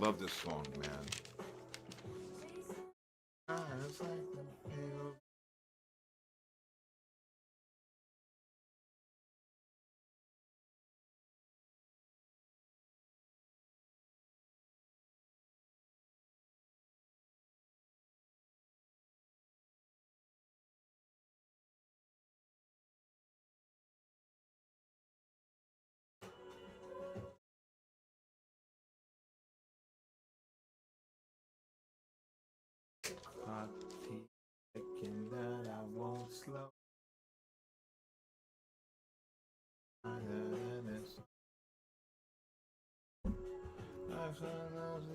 Love this song, man. Hot tea, thinking that I won't slow. I've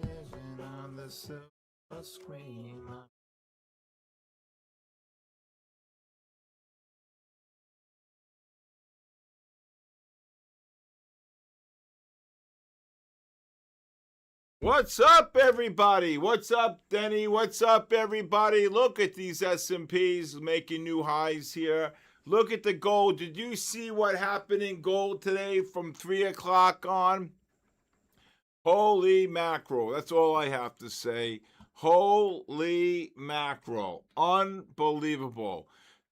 vision on the silver screen. What's up, everybody? What's up, Denny? What's up, everybody? Look at these S&Ps making new highs here. Look at the gold. Did you see what happened in gold today from 3 o'clock on? Holy mackerel. That's all I have to say. Holy mackerel. Unbelievable.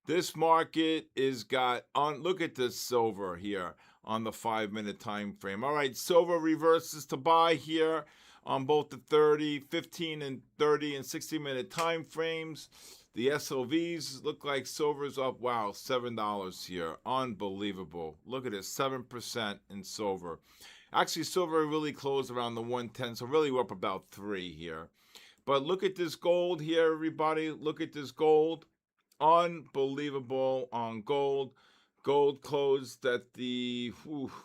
This market is got on. Look at this silver here on the 5-minute time frame. All right, silver reverses to buy here on both the 30, 15, and 30 and 60-minute time frames. The SLVs look like silver's up. Wow, $7 here. Unbelievable. Look at this, 7% in silver. Actually, silver really closed around the 110, so really we're up about 3 here. But look at this gold here, everybody. Look at this gold. Unbelievable on gold. Gold closed at the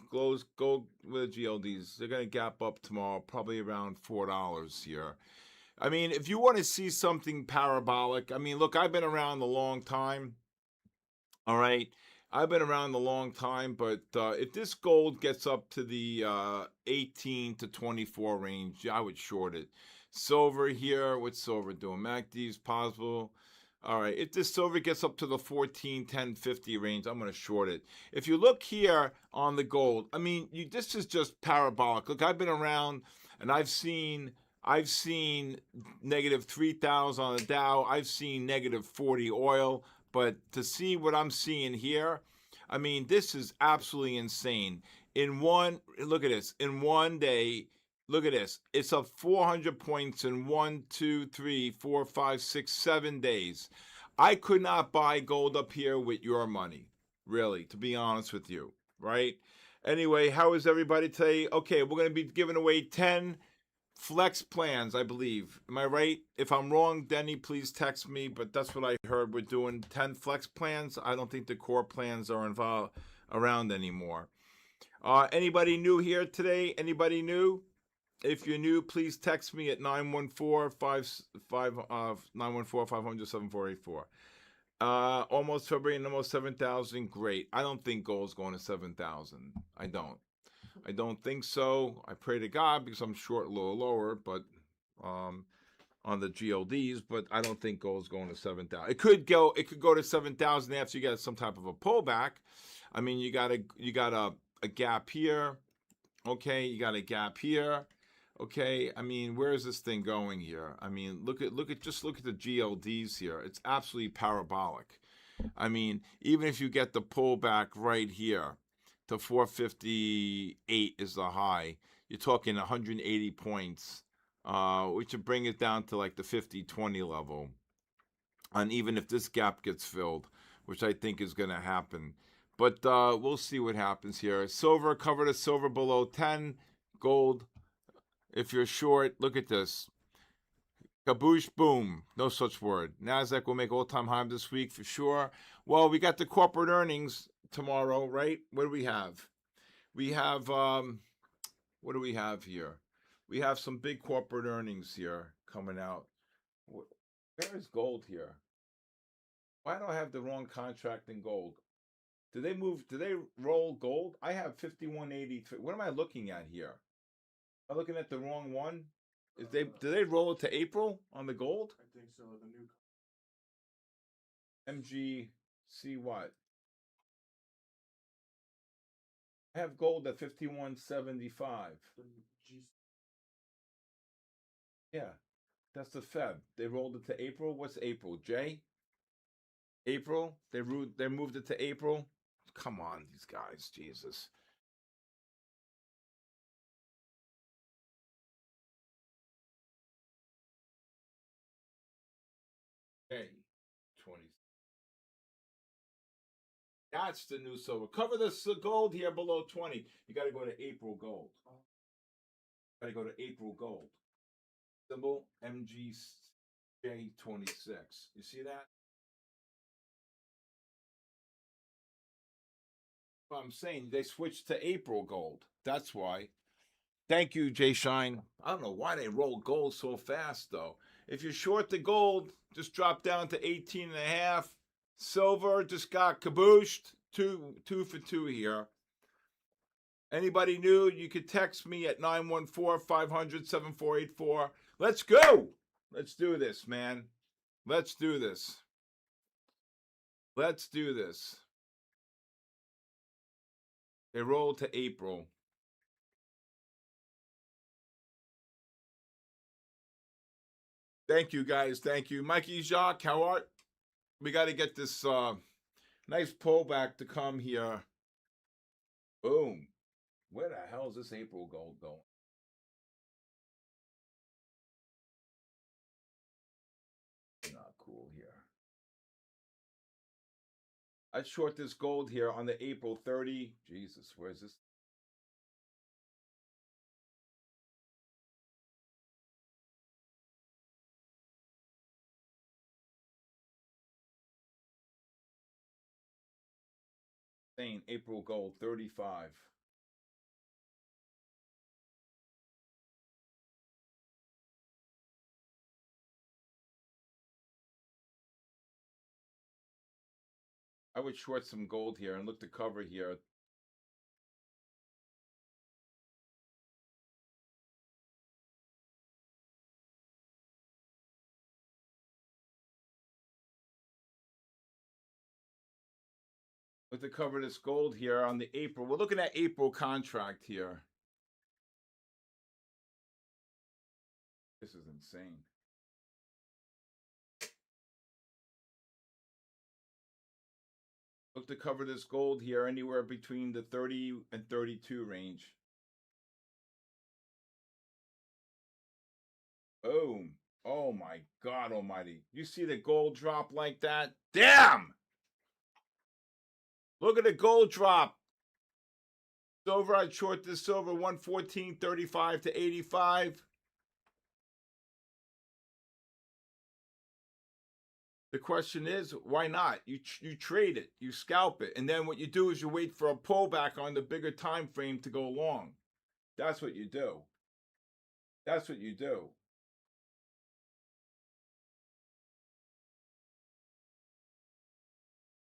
gold with the GLDs. They're gonna gap up tomorrow, probably around $4 here. I mean, if you want to see something parabolic, I mean, look, I've been around a long time. All right. I've been around a long time, but if this gold gets up to the 18 to 24 range, I would short it. Silver here, what's silver doing? MACD's possible. All right, if this silver gets up to the 14, 10, 50 range, I'm going to short it. If you look here on the gold, I mean, this is just parabolic. Look, I've been around and I've seen negative 3,000 on the Dow. I've seen negative 40 oil. But to see what I'm seeing here, I mean, this is absolutely insane. Look at this. In one day, look at this. It's up 400 points in 1, 2, 3, 4, 5, 6, 7 days. I could not buy gold up here with your money, really, to be honest with you, right? Anyway, how is everybody today? Okay, we're going to be giving away 10 flex plans, I believe. Am I right? If I'm wrong, Denny, please text me. But that's what I heard. We're doing 10 flex plans. I don't think the core plans are involved around anymore. Anybody new here today? Anybody new? If you're new, please text me at 914-500-7484. Almost February and almost 7,000. Great. I don't think gold's going to 7,000. I don't think so. I pray to God because I'm short a little lower, but on the GLDs, but I don't think gold's going to 7,000. It could go to 7,000 after you get some type of a pullback. I mean, you got a gap here. Okay, you got a gap here. Okay, I mean, where is this thing going here? I mean, look at the GLDs here. It's absolutely parabolic. I mean, even if you get the pullback right here to 458 is the high, you're talking 180 points, which would bring it down to like the 50-20 level. And even if this gap gets filled, which I think is going to happen. But we'll see what happens here. Silver, covered a silver below 10. Gold, if you're short, look at this. Kaboosh, boom. No such word. NASDAQ will make all-time high this week for sure. Well, we got the corporate earnings tomorrow, right? What do we have? We have, what do we have here? We have some big corporate earnings here coming out. Where is gold here? Why do I have the wrong contract in gold? Did they roll gold? I have 5183. What am I looking at here? Am I looking at the wrong one? Did they roll it to April on the gold? I think so. The new MGC what? I have gold at 5175. the G Yeah, that's the Feb. They rolled it to April. What's April? Jay? April? They moved it to April. Come on, these guys, Jesus. Hey, 20. That's the new silver. Cover this gold here below 20. You got to go to April gold. Got to go to April gold. Symbol MGJ26. You see that? Well, I'm saying they switched to April gold. That's why. Thank you, Jay Shine. I don't know why they roll gold so fast, though. If you're short the gold, just drop down to 18 and a half. Silver just got kabooshed. Two for two here. Anybody new, you could text me at 914-500-7484. Let's go. Let's do this, man. Let's do this. Let's do this. They rolled to April. Thank you, guys. Thank you. Mikey Jacques, how are we? Got to get this nice pullback to come here. Boom. Where the hell is this April gold going? Not cool here. I short this gold here on the April 30. Jesus, where's this? Saying April gold 35. I would short some gold here and look to cover here. Look to cover this gold here on the April. We're looking at April contract here. This is insane. Look to cover this gold here anywhere between the 30 and 32 range. Boom. Oh my God almighty. You see the gold drop like that? Damn! Look at the gold drop. Silver, I'd short this silver 114.35 to 85. The question is, why not? You trade it, you scalp it, and then what you do is you wait for a pullback on the bigger time frame to go long. That's what you do. That's what you do.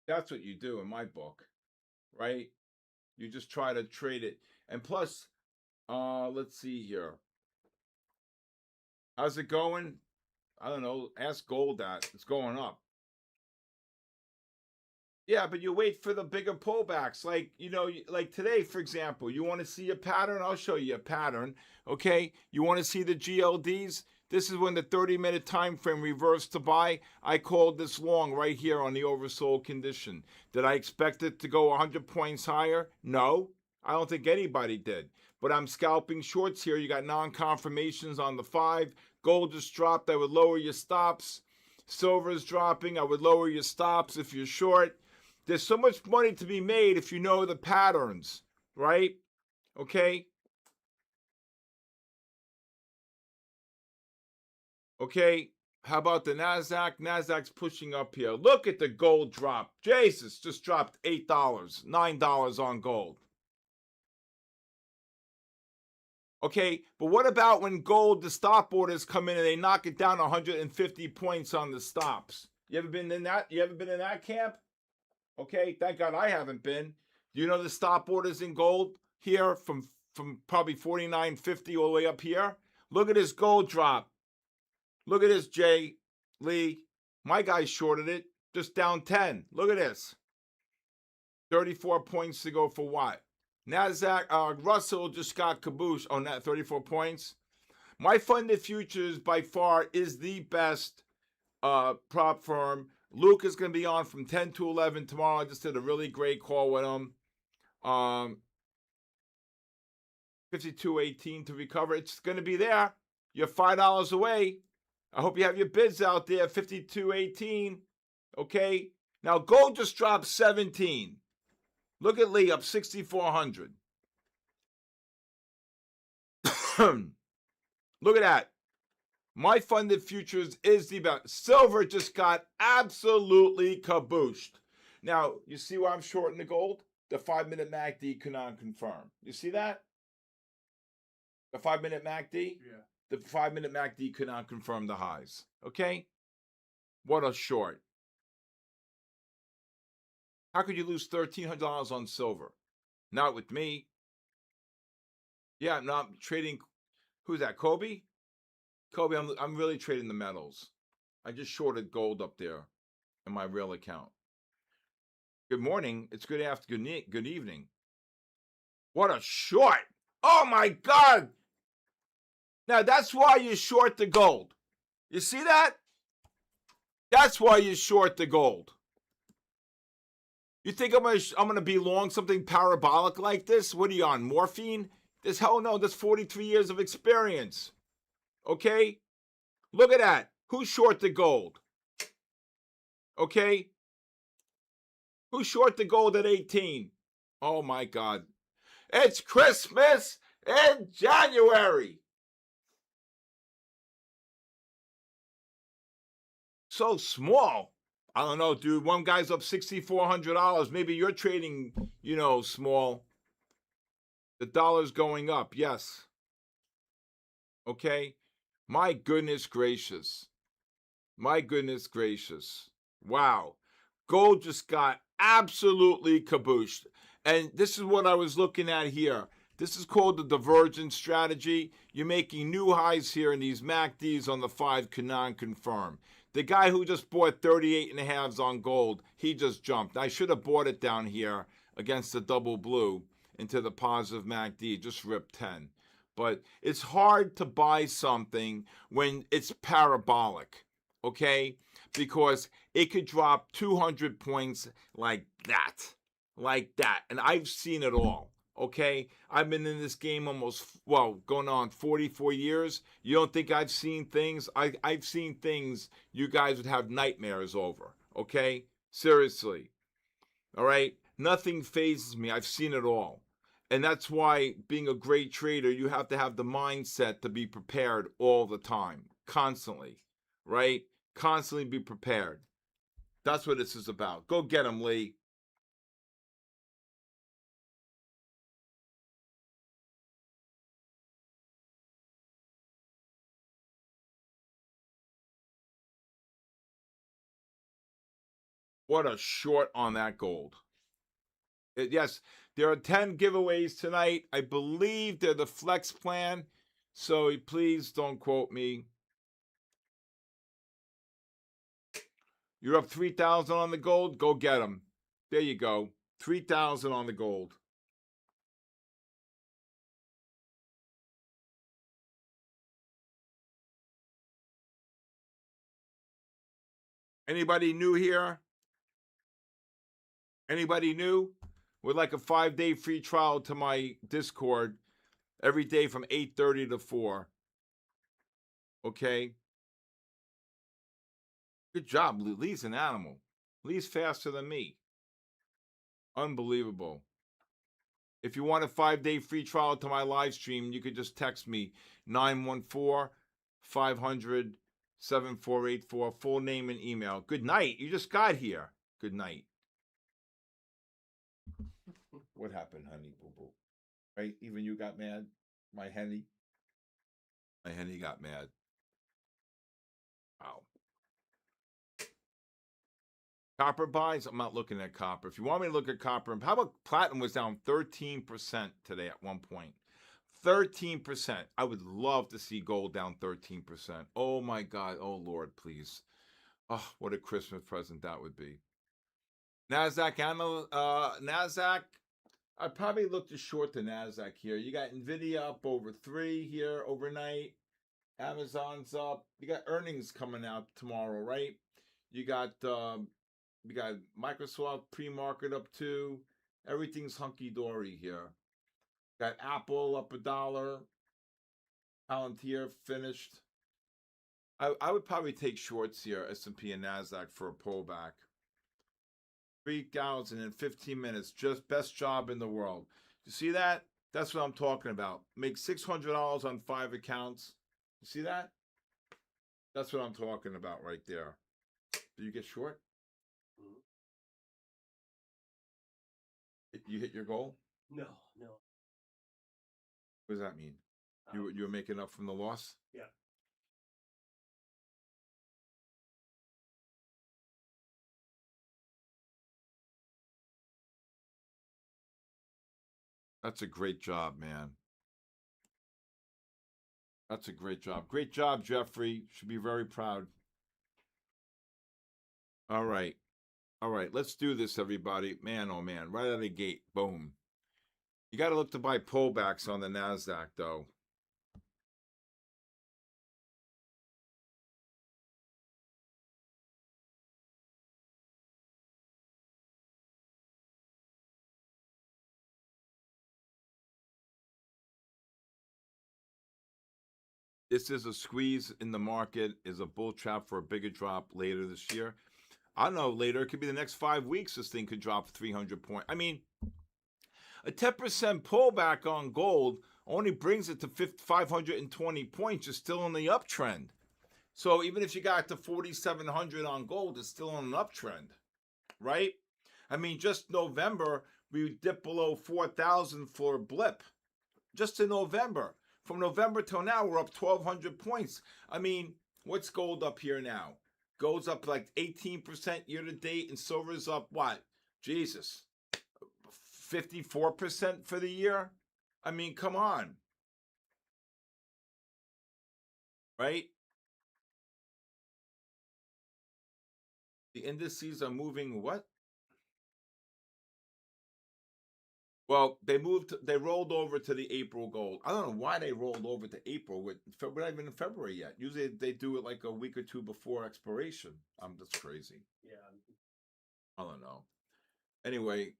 That's what you do in my book, right? You just try to trade it. And plus, let's see here. How's it going? I don't know. Ask gold that. It's going up. Yeah, but you wait for the bigger pullbacks. Like, like today, for example, you want to see a pattern? I'll show you a pattern. Okay. You want to see the GLDs? This is when the 30-minute time frame reversed to buy. I called this long right here on the oversold condition. Did I expect it to go 100 points higher? No. I don't think anybody did. But I'm scalping shorts here. You got non-confirmations on the 5. Gold just dropped. I would lower your stops. Silver is dropping. I would lower your stops if you're short. There's so much money to be made if you know the patterns, right? Okay? Okay, how about the NASDAQ? NASDAQ's pushing up here. Look at the gold drop. Jesus, just dropped $8, $9 on gold. Okay, but what about when gold, the stop orders come in and they knock it down 150 points on the stops? You ever been in that? You ever been in that camp? Okay, thank God I haven't been. Do you know the stop orders in gold here from probably 49.50 all the way up here? Look at this gold drop. Look at this, Jay Lee. My guy shorted it, just down 10. Look at this. 34 points to go for what? NASDAQ, Russell just got caboose on that 34 points. My funded futures by far is the best prop firm. Luke is going to be on from 10 to 11 tomorrow. I just did a really great call with him. 52.18 to recover. It's going to be there. You're $5 away. I hope you have your bids out there. 52.18. Okay. Now gold just dropped 17. Look at Lee up 6,400. Look at that. My funded futures is the best. Silver just got absolutely kabooshed. Now, you see why I'm shorting the gold? The 5-minute MACD cannot confirm. You see that? The 5-minute MACD? Yeah. The 5-minute MACD could not confirm the highs. Okay? What a short. How could you lose $1,300 on silver? Not with me. Yeah, no, I'm trading. Who's that? Kobe? Kobe, I'm really trading the metals. I just shorted gold up there in my real account. Good morning. It's good afternoon. Good evening. What a short. Oh my God. Now that's why you short the gold. You see that? That's why you short the gold. You think I'm gonna be long something parabolic like this? What are you on, morphine? This hell no, that's 43 years of experience. Okay? Look at that. Who's short the gold? Okay? Who's short the gold at 18? Oh my God. It's Christmas in January. So small. I don't know, dude. One guy's up $6,400. Maybe you're trading, small. The dollar's going up. Yes. Okay. My goodness gracious. My goodness gracious. Wow. Gold just got absolutely kabooshed. And this is what I was looking at here. This is called the divergence strategy. You're making new highs here, and these MACDs on the 5 cannot confirm. The guy who just bought 38.5s on gold, he just jumped. I should have bought it down here against the double blue into the positive MACD, just ripped 10. But it's hard to buy something when it's parabolic, okay? Because it could drop 200 points like that. And I've seen it all. Okay, I've been in this game going on 44 years. You don't think I've seen things? I've seen things you guys would have nightmares over. Okay, seriously. All right, nothing phases me. I've seen it all. And that's why being a great trader, you have to have the mindset to be prepared all the time, constantly, right? Constantly be prepared. That's what this is about. Go get him, Lee. What a short on that gold. Yes, there are 10 giveaways tonight. I believe they're the flex plan, so please don't quote me. You're up 3,000 on the gold. Go get them. There you go. 3,000 on the gold. Anybody new here? Anybody new? Would like a 5-day free trial to my Discord every day from 8:30 to 4. Okay? Good job. Lee's an animal. Lee's faster than me. Unbelievable. If you want a 5-day free trial to my live stream, you could just text me 914-500-7484, full name and email. Good night. You just got here. Good night. What happened, honey? Boo boo. Right? Even you got mad? My henny? My henny got mad. Wow. Copper buys? I'm not looking at copper. If you want me to look at copper, how about platinum was down 13% today at one point? 13%. I would love to see gold down 13%. Oh my God. Oh Lord, please. Oh, what a Christmas present that would be. NASDAQ, NASDAQ. I probably look to short the NASDAQ here. You got NVIDIA up over 3 here overnight. Amazon's up. You got earnings coming out tomorrow, right? You got Microsoft pre-market up too. Everything's hunky dory here. Got Apple up $1. Palantir finished. I would probably take shorts here, S&P and Nasdaq for a pullback. 3,000 in 15 minutes, just best job in the world. You see that? That's what I'm talking about. Make $600 on 5 accounts. You see that? That's what I'm talking about right there. Do you get short? You hit your goal? No. What does that mean? You were making up from the loss? Yeah. That's a great job, man. That's a great job. Great job, Jeffrey. Should be very proud. All right. All right. Let's do this, everybody. Man, oh man. Right out of the gate. Boom. You got to look to buy pullbacks on the NASDAQ, though. This is a squeeze in the market, is a bull trap for a bigger drop later this year. I don't know, later. It could be the next 5 weeks this thing could drop 300 points. I mean, a 10% pullback on gold only brings it to 520 points. You're still in the uptrend. So even if you got to 4,700 on gold, it's still on an uptrend, right? I mean, just November, we dipped below 4,000 for a blip. Just in November. From November till now, we're up 1,200 points. I mean, what's gold up here now? Gold's up like 18% year to date, and silver's up what? Jesus, 54% for the year? I mean, come on. Right? The indices are moving what? Well, they rolled over to the April gold. I don't know why they rolled over to April. We're not even in February yet. Usually they do it like a week or two before expiration. That's crazy. Yeah. I don't know. Anyway.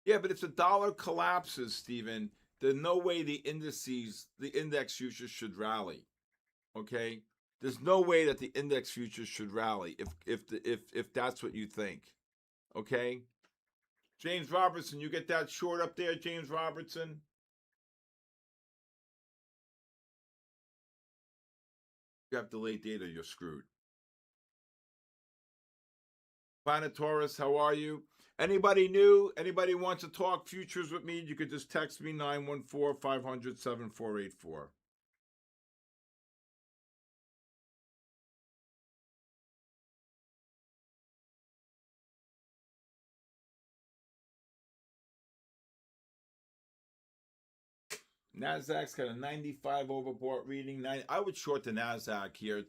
Yeah, but if the dollar collapses, Stephen, there's no way the index futures should rally. Okay? There's no way that the index futures should rally if that's what you think. Okay? James Robertson, you get that short up there, James Robertson? You have delayed data, you're screwed. Planet Taurus, how are you? Anybody new? Anybody wants to talk futures with me? You could just text me 914-500-7484. Nasdaq's got a 95 overbought reading. I would short the Nasdaq here.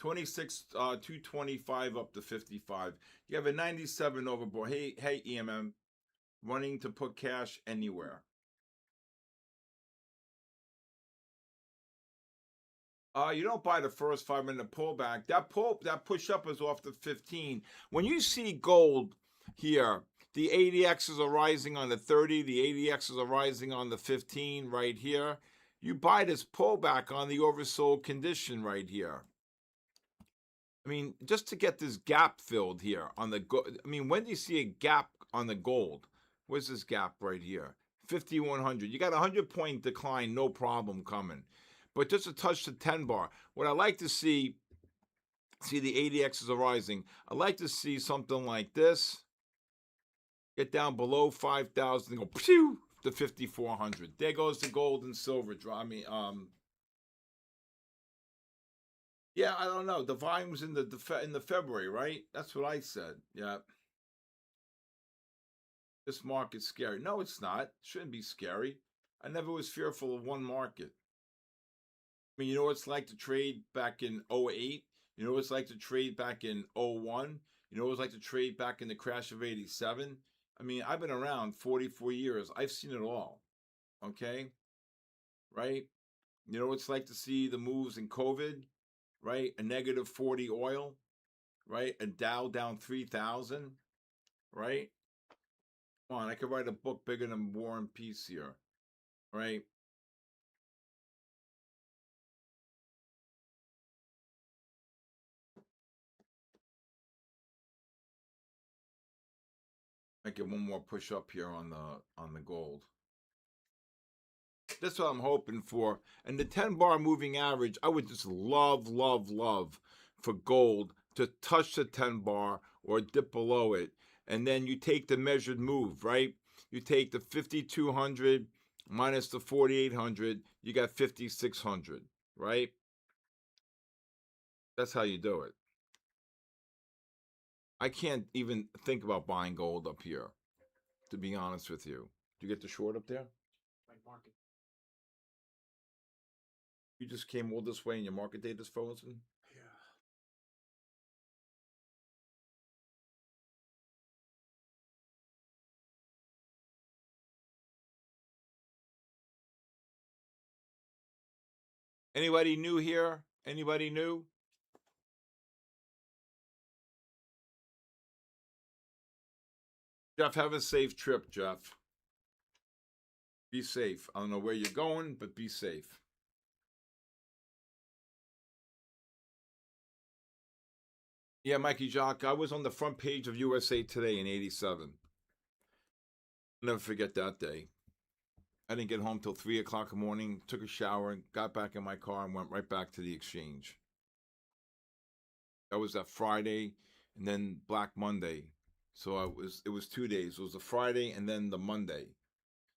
225 up to 55. You have a 97 overbought. Hey, EMM, running to put cash anywhere. You don't buy the first 5-minute pullback. That push up is off the 15. When you see gold here, the ADXs are rising on the 30. The ADXs are rising on the 15 right here. You buy this pullback on the oversold condition right here. I mean, just to get this gap filled here on the gold. I mean, when do you see a gap on the gold? Where's this gap right here? 5,100. You got a 100-point decline, no problem coming. But just a touch to 10 bar. What I like to see the ADXs are rising. I like to see something like this. Get down below 5,000 and go pew to 5,400. There goes the gold and silver. I mean, yeah, I don't know. The volume's in the February, right? That's what I said. Yeah. This market's scary. No, it's not. It shouldn't be scary. I never was fearful of one market. I mean, you know what it's like to trade back in 08? You know what it's like to trade back in 01? You know what it's like to trade back in the crash of 87? I mean, I've been around 44 years. I've seen it all. Okay, right? You know what it's like to see the moves in COVID, right? A negative 40 oil, right? A Dow down 3,000, right? Come on, I could write a book bigger than War and Peace here, right? I get one more push up here on the gold. That's what I'm hoping for. And the 10 bar moving average, I would just love, love, love for gold to touch the 10 bar or dip below it. And then you take the measured move, right? You take the 5,200 minus the 4,800, you got 5,600, right? That's how you do it. I can't even think about buying gold up here, to be honest with you. Do you get the short up there? You just came all this way and your market data's frozen? Anybody new here? Anybody new? Jeff, have a safe trip, Jeff. Be safe. I don't know where you're going, but be safe. Yeah, Mikey Jock, I was on the front page of USA Today in 87. I'll never forget that day. I didn't get home till 3 o'clock in the morning, took a shower, got back in my car, and went right back to the exchange. That was that Friday and then Black Monday. So it was 2 days. It was the Friday and then the Monday.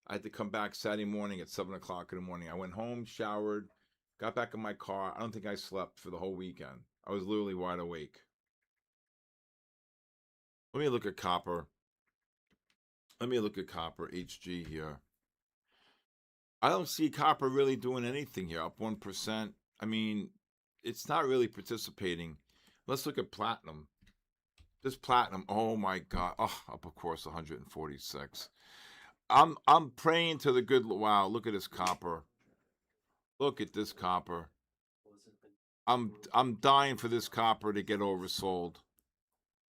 I had to come back Saturday morning at 7 o'clock in the morning. I went home, showered, got back in my car. I don't think I slept for the whole weekend. I was literally wide awake. Let me look at copper. Let me look at copper HG here. I don't see copper really doing anything here, up 1%. I mean, it's not really participating. Let's look at platinum. This platinum, oh my God. Oh, up of course 146. I'm praying to the good. Wow, look at this copper. Look at this copper. I'm dying for this copper to get oversold.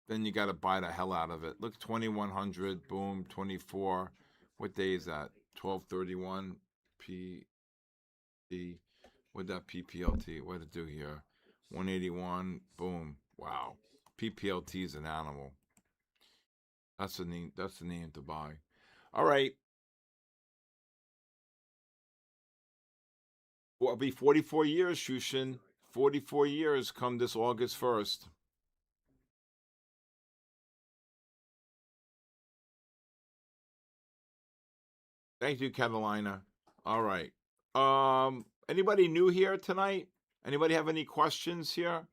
Then you got to buy the hell out of it. Look, 2100, boom, 24. What day is that? 1231 P. What'd that PPLT? What did it do here? 181, boom. Wow. PPLT is an animal. That's the name. That's the name to buy. All right. Well, it'll be 44 years, Shushin. 44 years come this August 1st. Thank you, Catalina. All right. Anybody new here tonight? Anybody have any questions here?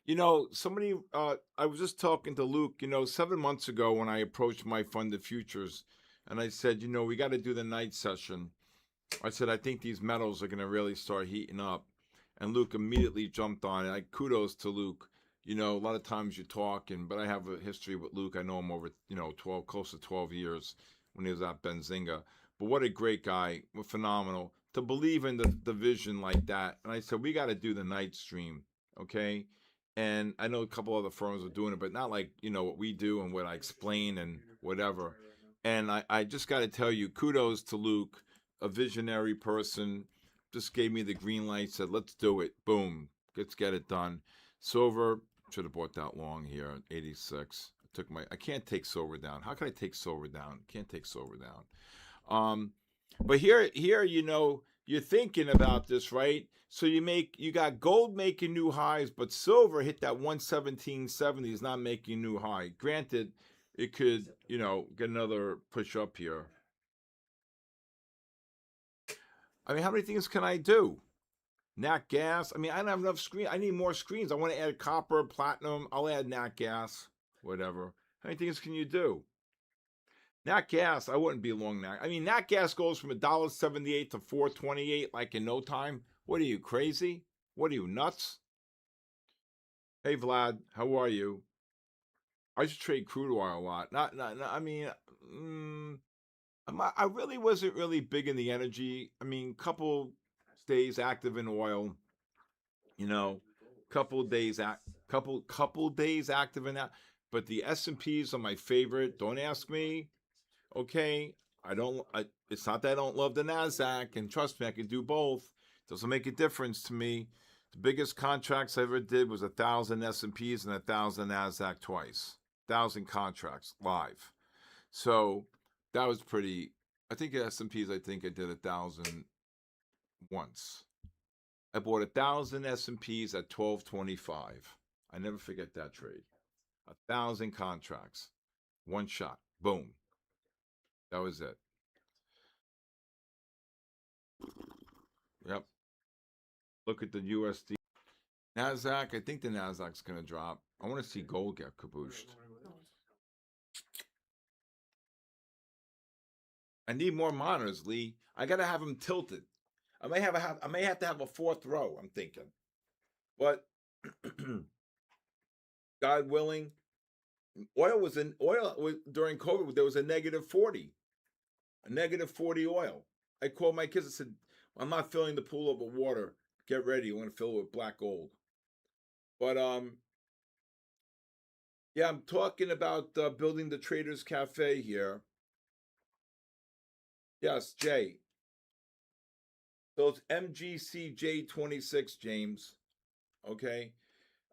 You know, somebody, I was just talking to Luke, 7 months ago when I approached my funded futures and I said, we got to do the night session. I said, I think these metals are going to really start heating up. And Luke immediately jumped on it. Kudos to Luke. A lot of times you talk, but I have a history with Luke. I know him over, close to 12 years when he was at Benzinga. But what a great guy. Phenomenal. To believe in the vision like that. And I said, we got to do the night stream. Okay. And I know a couple other firms are doing it, but not like, what we do and what I explain and whatever. And I just got to tell you, kudos to Luke, a visionary person, just gave me the green light, said, let's do it. Boom. Let's get it done. Silver, should have bought that long here at 86. I can't take silver down. How can I take silver down? Can't take silver down. But here, you're thinking about this, right? So you got gold making new highs, but silver hit that 117.70 is not making new high. Granted, it could, get another push up here. I mean, how many things can I do? Nat gas. I mean, I don't have enough screen. I need more screens. I want to add copper, platinum. I'll add nat gas, whatever. How many things can you do? Nat gas, I wouldn't be long nat. I mean, nat gas goes from $1.78 to $4.28 like in no time. What are you, crazy? What are you, nuts? Hey, Vlad, how are you? I used to trade crude oil a lot. Not I mean, mm, I really wasn't really big in the energy. I mean, couple days active in oil, you know, couple days active in that. But the S&Ps are my favorite. Don't ask me. Okay, I don't. It's not that I don't love the Nasdaq, and trust me, I can do both. Doesn't make a difference to me. The biggest contracts I ever did was 1,000 S&Ps and 1,000 Nasdaq twice. 1,000 contracts live. So that was pretty. I think S&Ps. I think I did 1,000 once. I bought 1,000 S&Ps at 12.25. I never forget that trade. 1,000 contracts, one shot, boom. That was it. Yep. Look at the USD. Nasdaq. I think the Nasdaq's gonna drop. I want to see gold get kabooshed. I need more monitors, Lee. I gotta have them tilted. I may have to have a fourth row. I'm thinking, but God willing, oil was during COVID. There was a -40 oil. I called my kids and said, "I'm not filling the pool up with water. Get ready. I'm gonna fill it with black gold." But yeah, I'm talking about building the Traders Cafe here. Yes, Jay. So it's MGCJ26, James. Okay.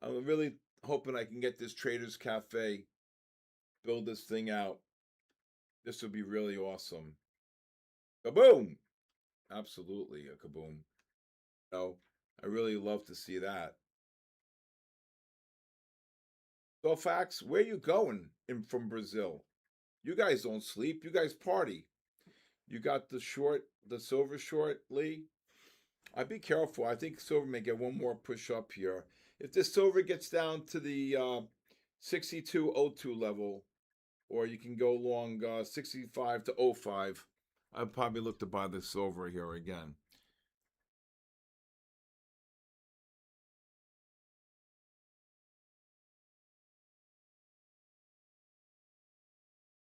I'm really hoping I can get this Traders Cafe, build this thing out. This would be really awesome. Kaboom! Absolutely a kaboom. So I really love to see that. So, Fax, where you going from Brazil? You guys don't sleep. You guys party. You got the silver short, Lee. I'd be careful. I think silver may get one more push up here. If this silver gets down to the 62.02 level, or you can go long 65 to 05, I'd probably look to buy the silver here again.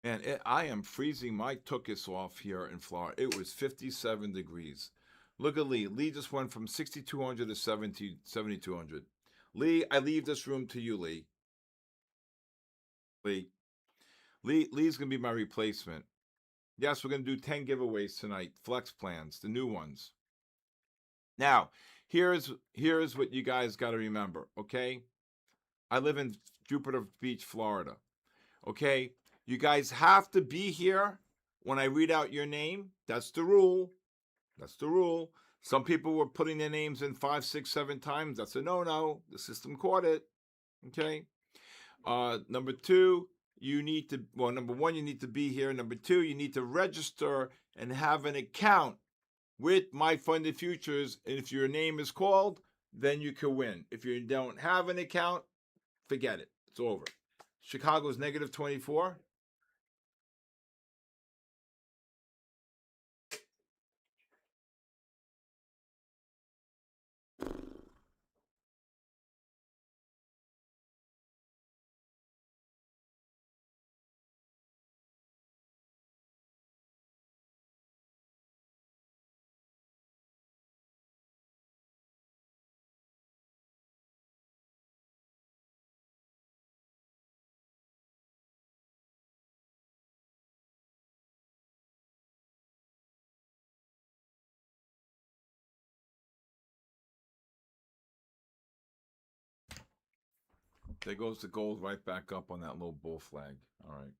And I am freezing my tuchus off here in Florida. It was 57 degrees. Look at Lee. Lee just went from 6,200 to 7,200. Lee, I leave this room to you, Lee. Lee's going to be my replacement. Yes, we're going to do 10 giveaways tonight. Flex plans, the new ones. Now, here's what you guys got to remember, okay? I live in Jupiter Beach, Florida. Okay? You guys have to be here when I read out your name. That's the rule. That's the rule. Some people were putting their names in 5, 6, 7 times. That's a no-no. The system caught it. Okay? Number two, number one, you need to be here. Number two, you need to register and have an account with My Funded Futures. And if your name is called, then you can win. If you don't have an account, forget it. It's over. Chicago's -24. There goes the gold right back up on that little bull flag. All right.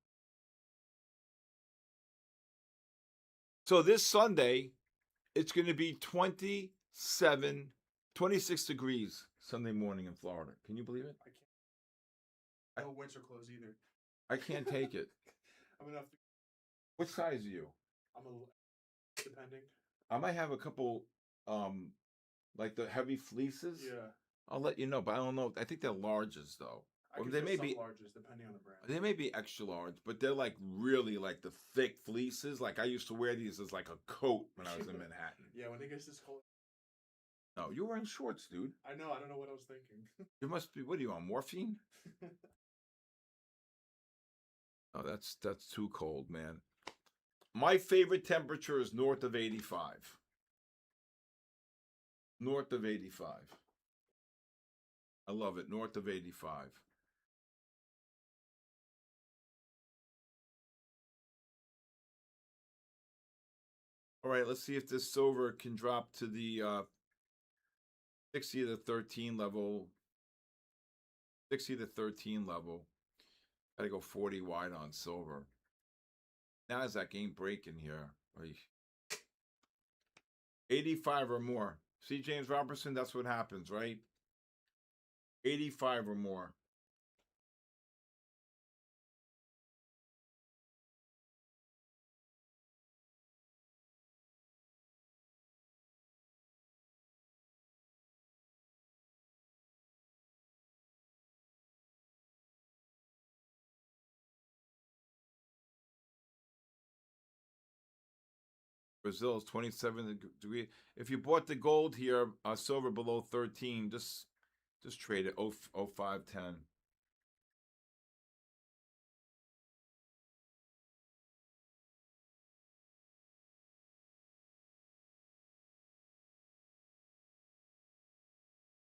So this Sunday, it's going to be 26 degrees Sunday morning in Florida. Can you believe it? I can't. No winter clothes either. I can't take it. I'm enough. What size are you? I'm a depending. I might have a couple, like the heavy fleeces. Yeah. I'll let you know, but I don't know. I think they're larges though. Or they may be larges depending on the brand. They may be extra large, but they're like really like the thick fleeces. Like I used to wear these as like a coat when I was in Manhattan. Yeah, when it gets this cold. No, you're wearing shorts, dude. I know. I don't know what I was thinking. You must be. What are you on morphine? Oh, that's too cold, man. My favorite temperature is north of 85. North of 85. I love it. North of 85. All right, let's see if this silver can drop to the 60 to 13 level. 60 to 13 level. Gotta go 40 wide on silver. NASDAQ ain't breaking here. 85 or more. See, James Robertson, that's what happens, right? 85 or more. Brazil is 27 degrees. If you bought the gold here, silver below 13, just trade it 0510.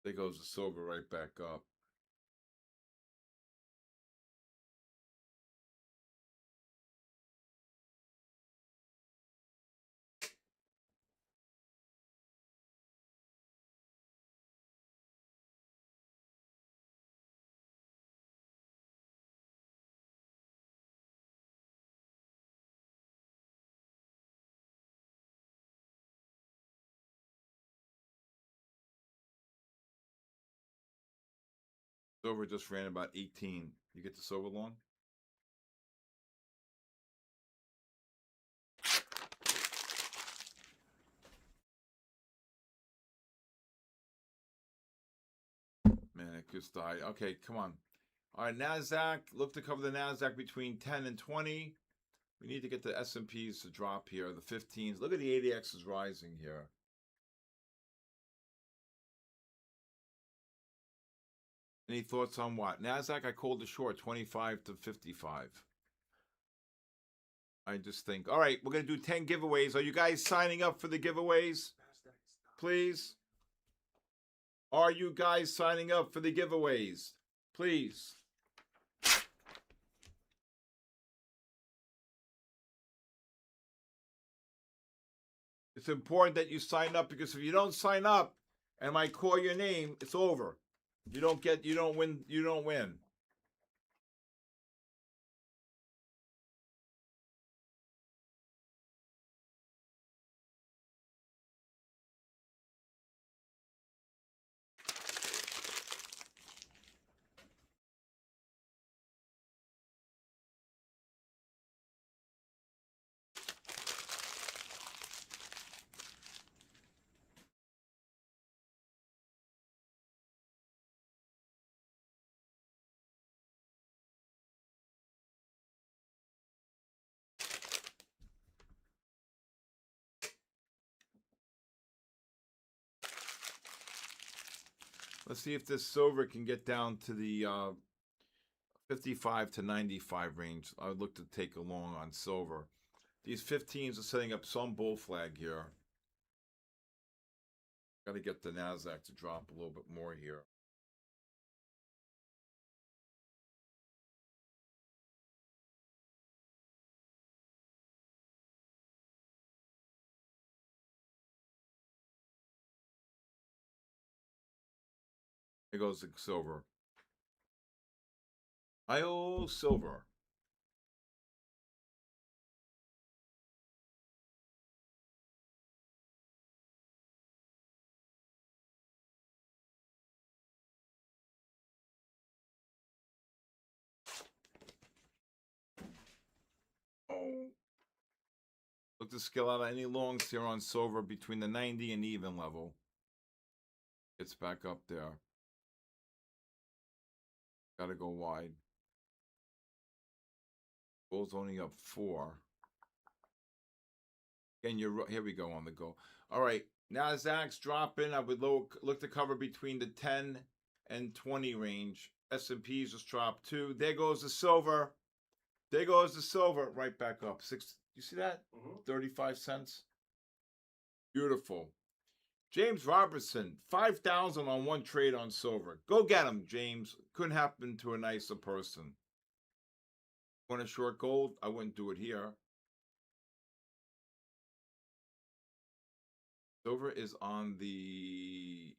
There goes the silver right back up. Silver just ran about 18. You get the silver long? Man, it just died. Okay, come on. All right, NASDAQ. Look to cover the NASDAQ between 10 and 20. We need to get the S&Ps to drop here. The 15s. Look at the ADX is rising here. Any thoughts on what? NASDAQ, I called the short, 25 to 55. I just think, all right, we're going to do 10 giveaways. Are you guys signing up for the giveaways? Please. Are you guys signing up for the giveaways? Please. It's important that you sign up, because if you don't sign up and I call your name, it's over. You don't win. You don't win. Let's see if this silver can get down to the 55 to 95 range. I would look to take a long on silver. These 15s are setting up some bull flag here. Got to get the NASDAQ to drop a little bit more here. There goes the silver. IO silver. Oh. Look to scale out any longs here on silver between the 90 and even level. It's back up there. Got to go wide. Gold's only up 4. Again, here we go on the go. All right, NASDAQ's dropping. I would look to cover between the 10 and 20 range. S&P's just dropped 2. There goes the silver. There goes the silver right back up. You see that? Mm-hmm. 35 cents. Beautiful. James Robertson, 5,000 on one trade on silver. Go get him, James. Couldn't happen to a nicer person. Want to short gold? I wouldn't do it here. Silver is on the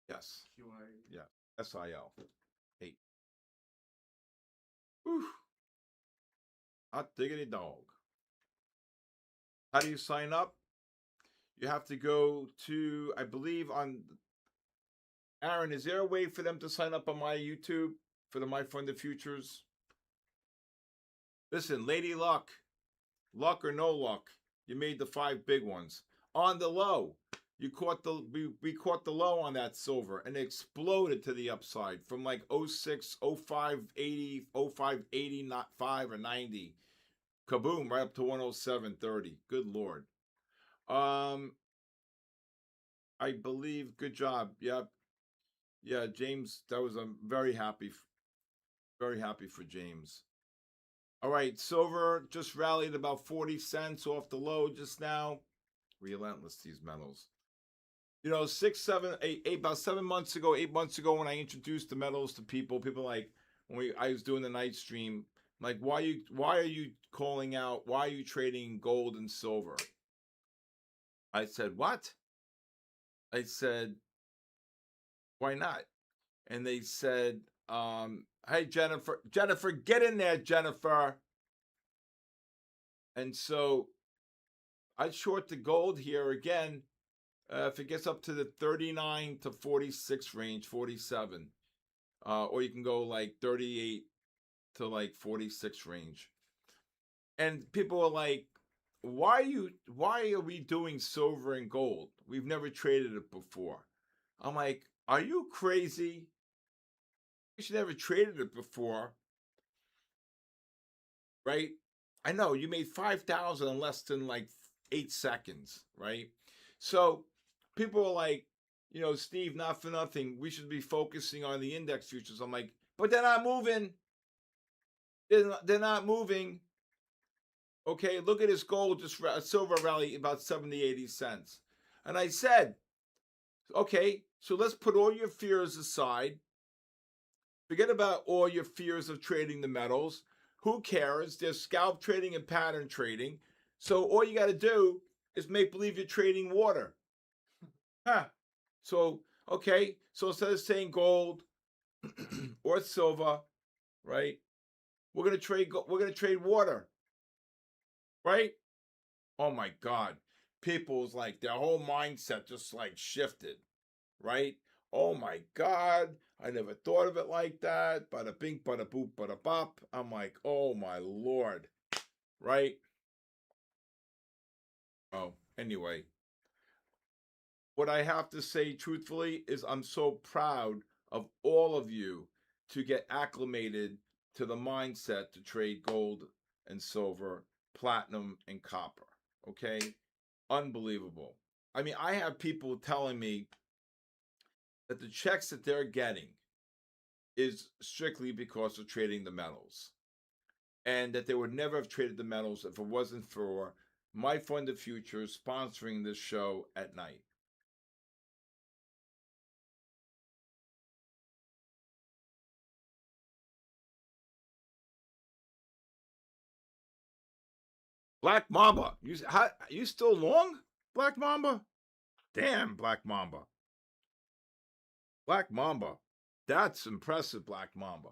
yes. QI. Yeah. SIL. 8. Whew. Hot diggity dog. How do you sign up? You have to go to, I believe, on Aaron, is there a way for them to sign up on my YouTube for the My Fund of Futures? Listen, Lady Luck, luck or no luck, you made the 5 big ones. On the low, we caught the low on that silver and it exploded to the upside from like 06, 05, 80, 05, 80, not 5 or 90. Kaboom, right up to 107.30. Good Lord. I believe, good job. Yep. Yeah, James, that was very happy for James. All right, silver just rallied about 40 cents off the low just now. Relentless, these metals. You know, 6, 7, 8, about 8 months ago, when I introduced the metals to people like when I was doing the night stream, like why are you calling out? Why are you trading gold and silver? I said, what? I said, why not? And they said, hey, Jennifer, get in there, Jennifer. And so I'd short the gold here again. If it gets up to the 39 to 46 range, 47, or you can go like 38 to like 46 range. And people are like, why are we doing silver and gold? We've never traded it before. I'm like, are you crazy? You should never traded it before, right? I know you made 5,000 in less than like 8 seconds, right? So people are like, you know, Steve, not for nothing, we should be focusing on the index futures. I'm like, but they're not moving. They're not moving. Okay, look at this gold, just silver rally about 70, 80 cents. And I said, okay, so let's put all your fears aside. Forget about all your fears of trading the metals. Who cares? There's scalp trading and pattern trading. So all you got to do is make believe you're trading water. Huh. So, okay, so instead of saying gold or silver, right? We're going to trade water. Right? Oh my God. People's like their whole mindset just like shifted, right? Oh my God. I never thought of it like that. Bada bing, bada boop, bada bop. I'm like, oh my Lord. Right? Oh, anyway. What I have to say truthfully is I'm so proud of all of you to get acclimated to the mindset to trade gold and silver, platinum and copper. Okay? Unbelievable. I mean, I have people telling me that the checks that they're getting is strictly because of trading the metals, and that they would never have traded the metals if it wasn't for My Fund of Futures sponsoring this show at night. Black Mamba, you still long, Black Mamba? Damn, Black Mamba. Black Mamba. That's impressive, Black Mamba.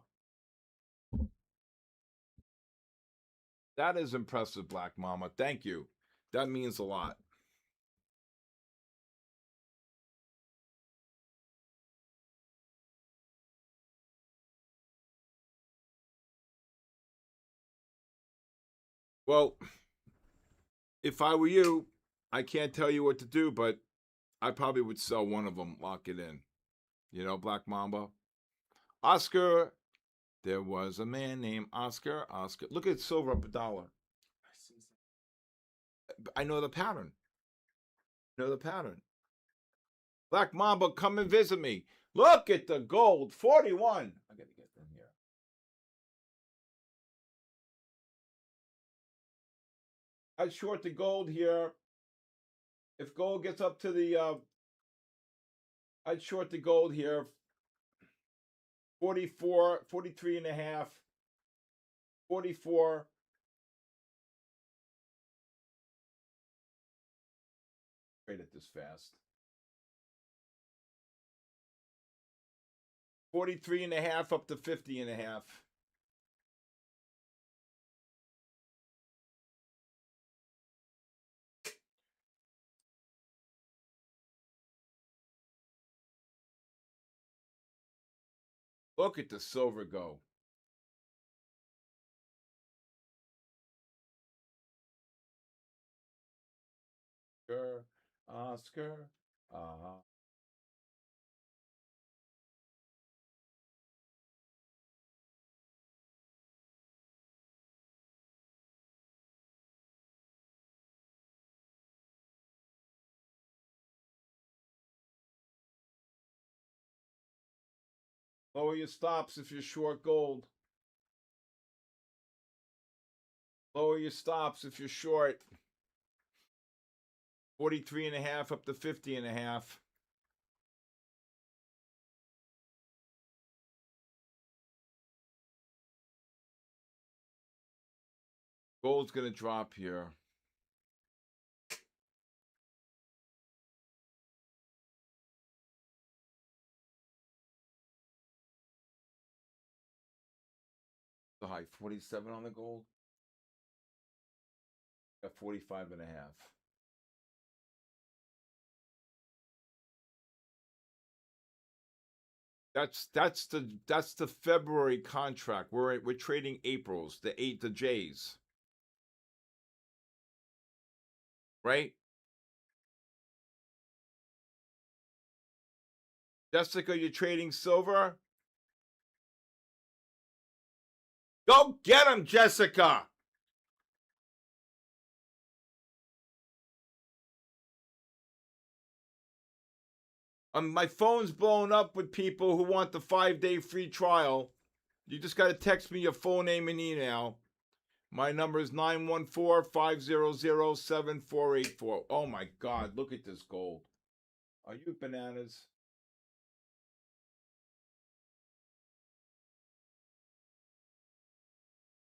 That is impressive, Black Mamba. Thank you. That means a lot. Well, if I were you, I can't tell you what to do, but I probably would sell one of them, lock it in. You know, Black Mamba. Oscar, there was a man named Oscar. Oscar, look at silver up $1. I know the pattern. Black Mamba, come and visit me. Look at the gold, 41. I gotta get them here. I'd short the gold here. If gold gets up to the, I'd short the gold here. 44, 43 and a half, 44. Trade it this fast. 43 and a half up to 50 and a half. Look at the silver go. Oscar, Oscar. Lower your stops if you're short gold. Lower your stops if you're short. 43 and a half up to 50 and a half. Gold's going to drop here. The high 47 on the gold. At 45 and a half. That's the February contract. We're trading April's, the J's. Right? Jessica, you're trading silver? Go get him, Jessica. My phone's blown up with people who want the 5-day free trial. You just got to text me your full name and email. My number is 914-500-7484. Oh my God, look at this gold. Are you bananas?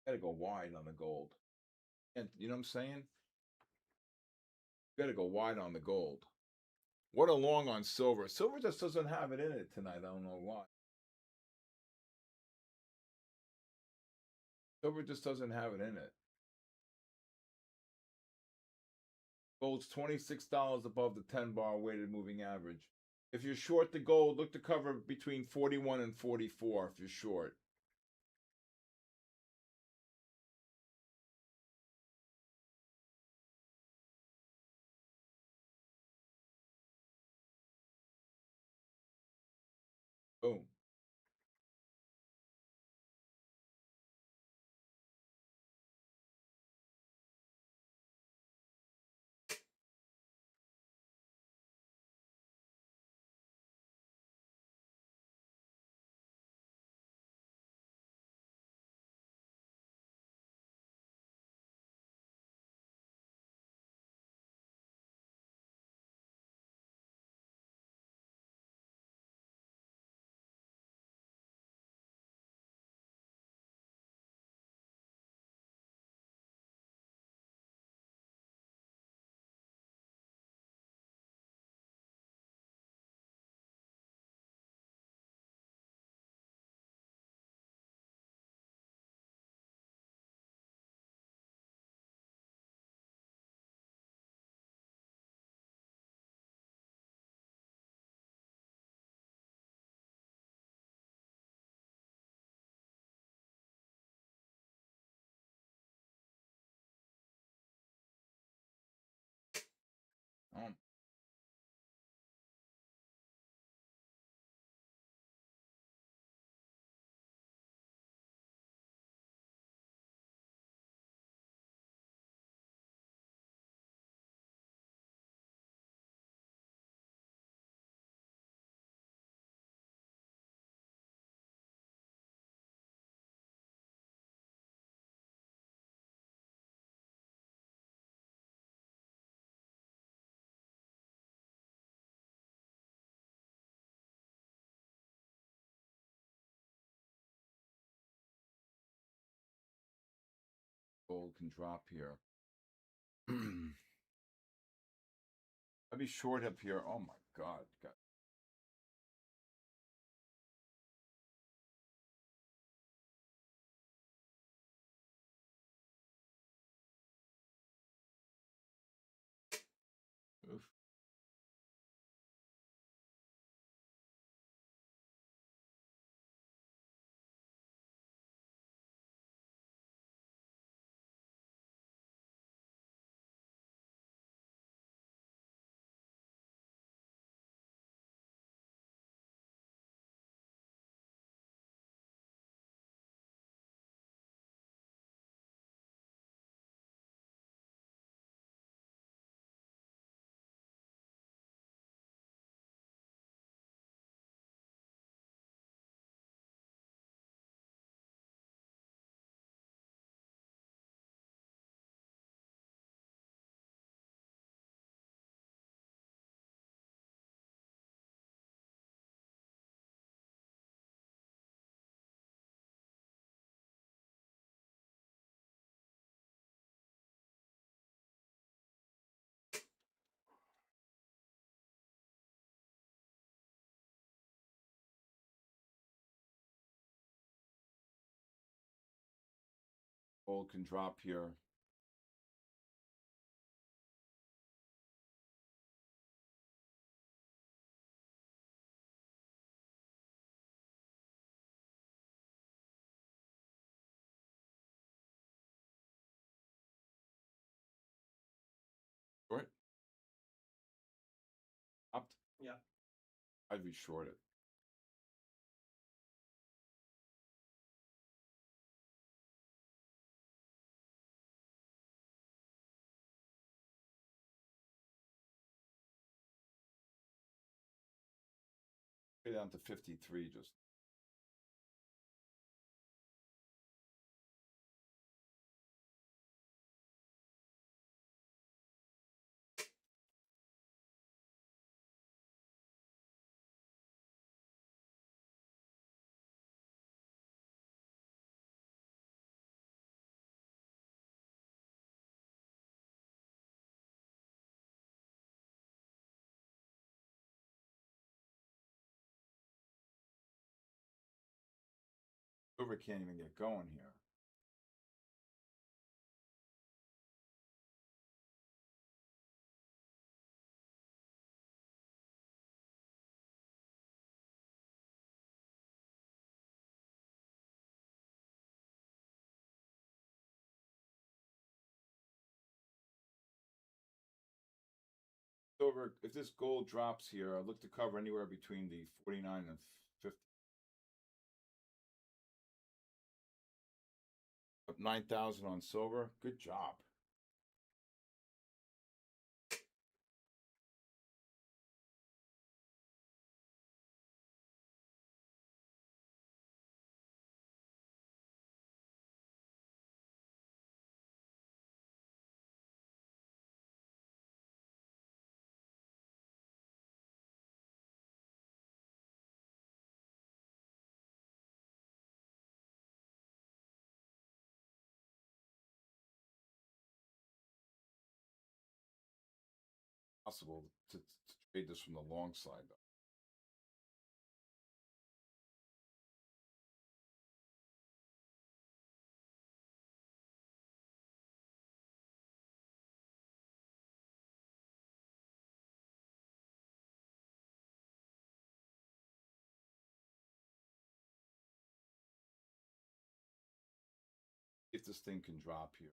Gotta go wide on the gold. And you know what I'm saying? Gotta go wide on the gold. What a long on silver. Silver just doesn't have it in it tonight. I don't know why. Silver just doesn't have it in it. Gold's $26 above the 10-bar weighted moving average. If you're short the gold, look to cover between 41 and 44 if you're short. Boom. Gold can drop here. I'd be short up here. Oh my God. Oof. Gold can drop here. Short? Up? Yeah. I'd be short it. Go down to 53 just. Silver can't even get going here. Silver, if this gold drops here, I'd look to cover anywhere between the 49 and 50. Up 9,000 on silver. Good job. Possible to trade this from the long side, though. If this thing can drop here.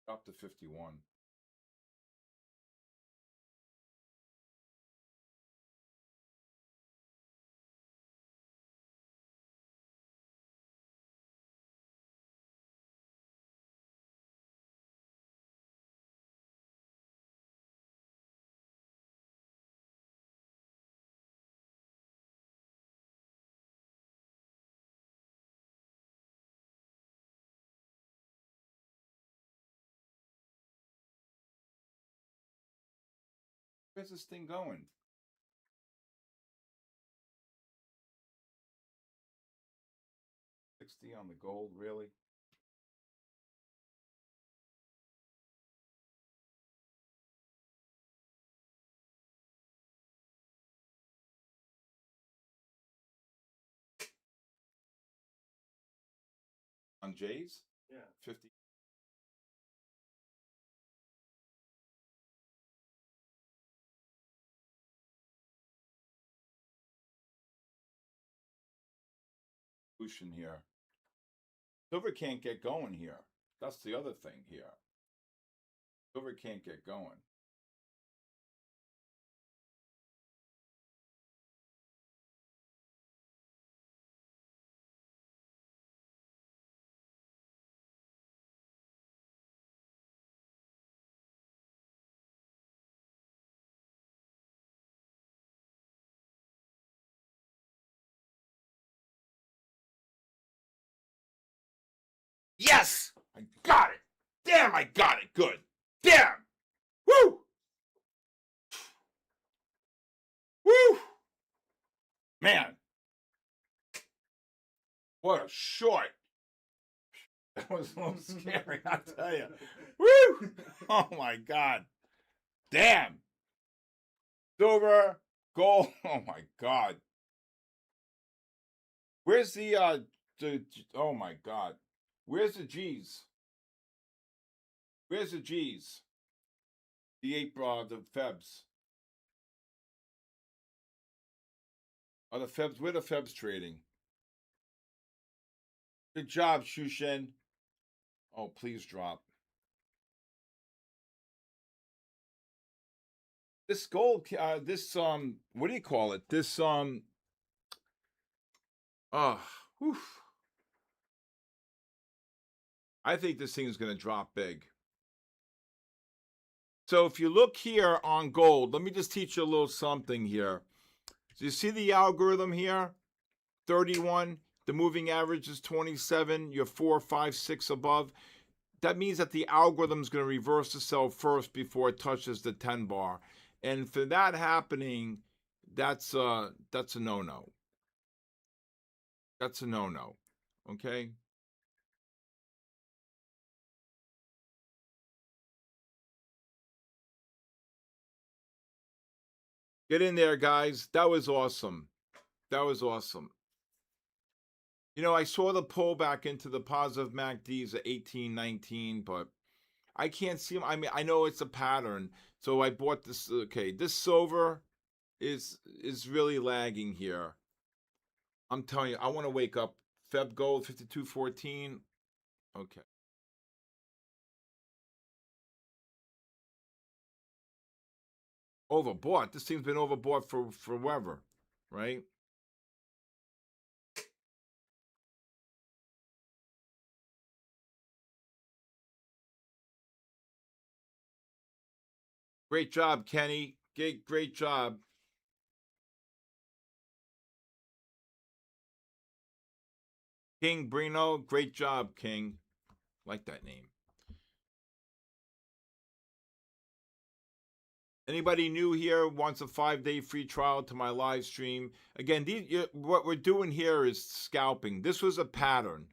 Drop to 51. Where's this thing going? 60 on the gold, really? On J's? Yeah. 50. Solution here. Silver can't get going here. That's the other thing here. Silver can't get going. Yes! I got it! Damn, I got it! Good! Damn! Woo! Woo! Man! What a short! That was a little scary, I tell you. Woo! Oh my God! Damn! Silver, gold. Oh my God! Where's the oh my God! Where's the G's? Where's the G's? The Febs. Are the Febs? Where the Febs trading? Good job, Shushin. Oh, please drop. This gold, what do you call it? This, whew. I think this thing is going to drop big. So if you look here on gold, let me just teach you a little something here. So you see the algorithm here? 31, the moving average is 27, you're 4, 5, 6 above. That means that the algorithm is going to reverse itself first before it touches the 10 bar. And for that happening, that's a no-no. That's a no-no. Okay? Get in there, guys. That was awesome. That was awesome. You know, I saw the pullback into the positive MACDs at 18, 19, but I can't see them. I mean, I know it's a pattern. So I bought this. Okay, this silver is really lagging here. I'm telling you, I want to wake up. Feb gold 52.14. Okay. Overbought. This thing's been overbought for forever, right? Great job, Kenny. Great job. King Brino, great job, King. Like that name. Anybody new here wants a 5-day free trial to my live stream? Again, what we're doing here is scalping. This was a pattern.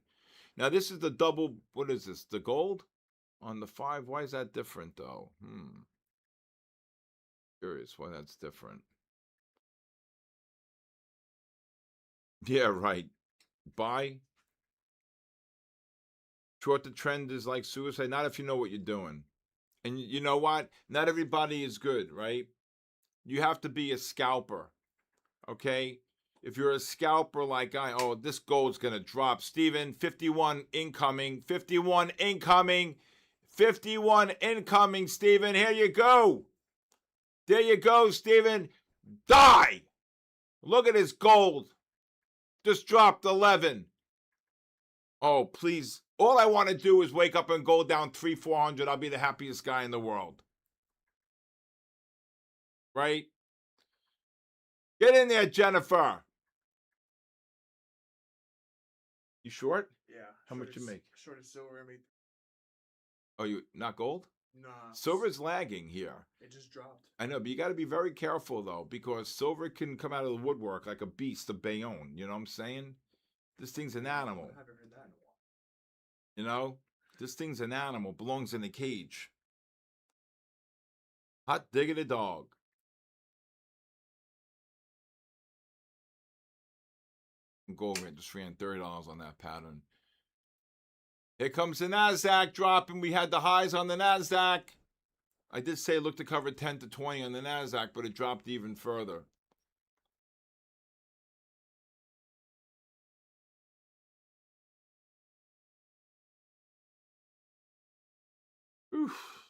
Now, this is the double, what is this, the gold? On the 5, why is that different, though? Curious why that's different. Yeah, right. Buy. Short the trend is like suicide. Not if you know what you're doing. And you know what? Not everybody is good, right? You have to be a scalper, okay? If you're a scalper like this gold's going to drop. Steven, 51 incoming, 51 incoming, 51 incoming, Steven. Here you go. There you go, Steven. Die. Look at his gold. Just dropped 11. Oh, please. All I want to do is wake up and gold down 300-400. I'll be the happiest guy in the world. Right? Get in there, Jennifer. You short? Yeah. How much you make? Short of silver, I made. Oh, you not gold? Nah. Silver's lagging here. It just dropped. I know, but you got to be very careful though, because silver can come out of the woodwork like a beast of Bayonne. You know what I'm saying? This thing's an animal. I haven't heard that in a while. You know, this thing's an animal. Belongs in a cage. Hot diggity dog. Gold rate just ran $30 on that pattern. Here comes the NASDAQ dropping. We had the highs on the NASDAQ. I did say look to cover 10 to 20 on the NASDAQ, but it dropped even further. Oof.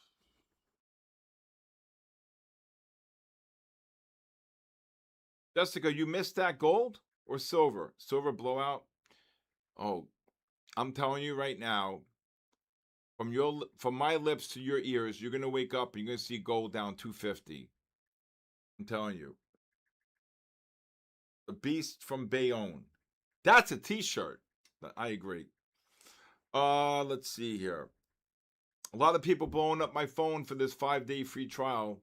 Jessica, you missed that gold or silver? Silver blowout? Oh, I'm telling you right now, from my lips to your ears, you're gonna wake up and you're gonna see gold down 250. I'm telling you. The Beast from Bayonne. That's a t-shirt. I agree. Let's see here. A lot of people blowing up my phone for this 5-day free trial.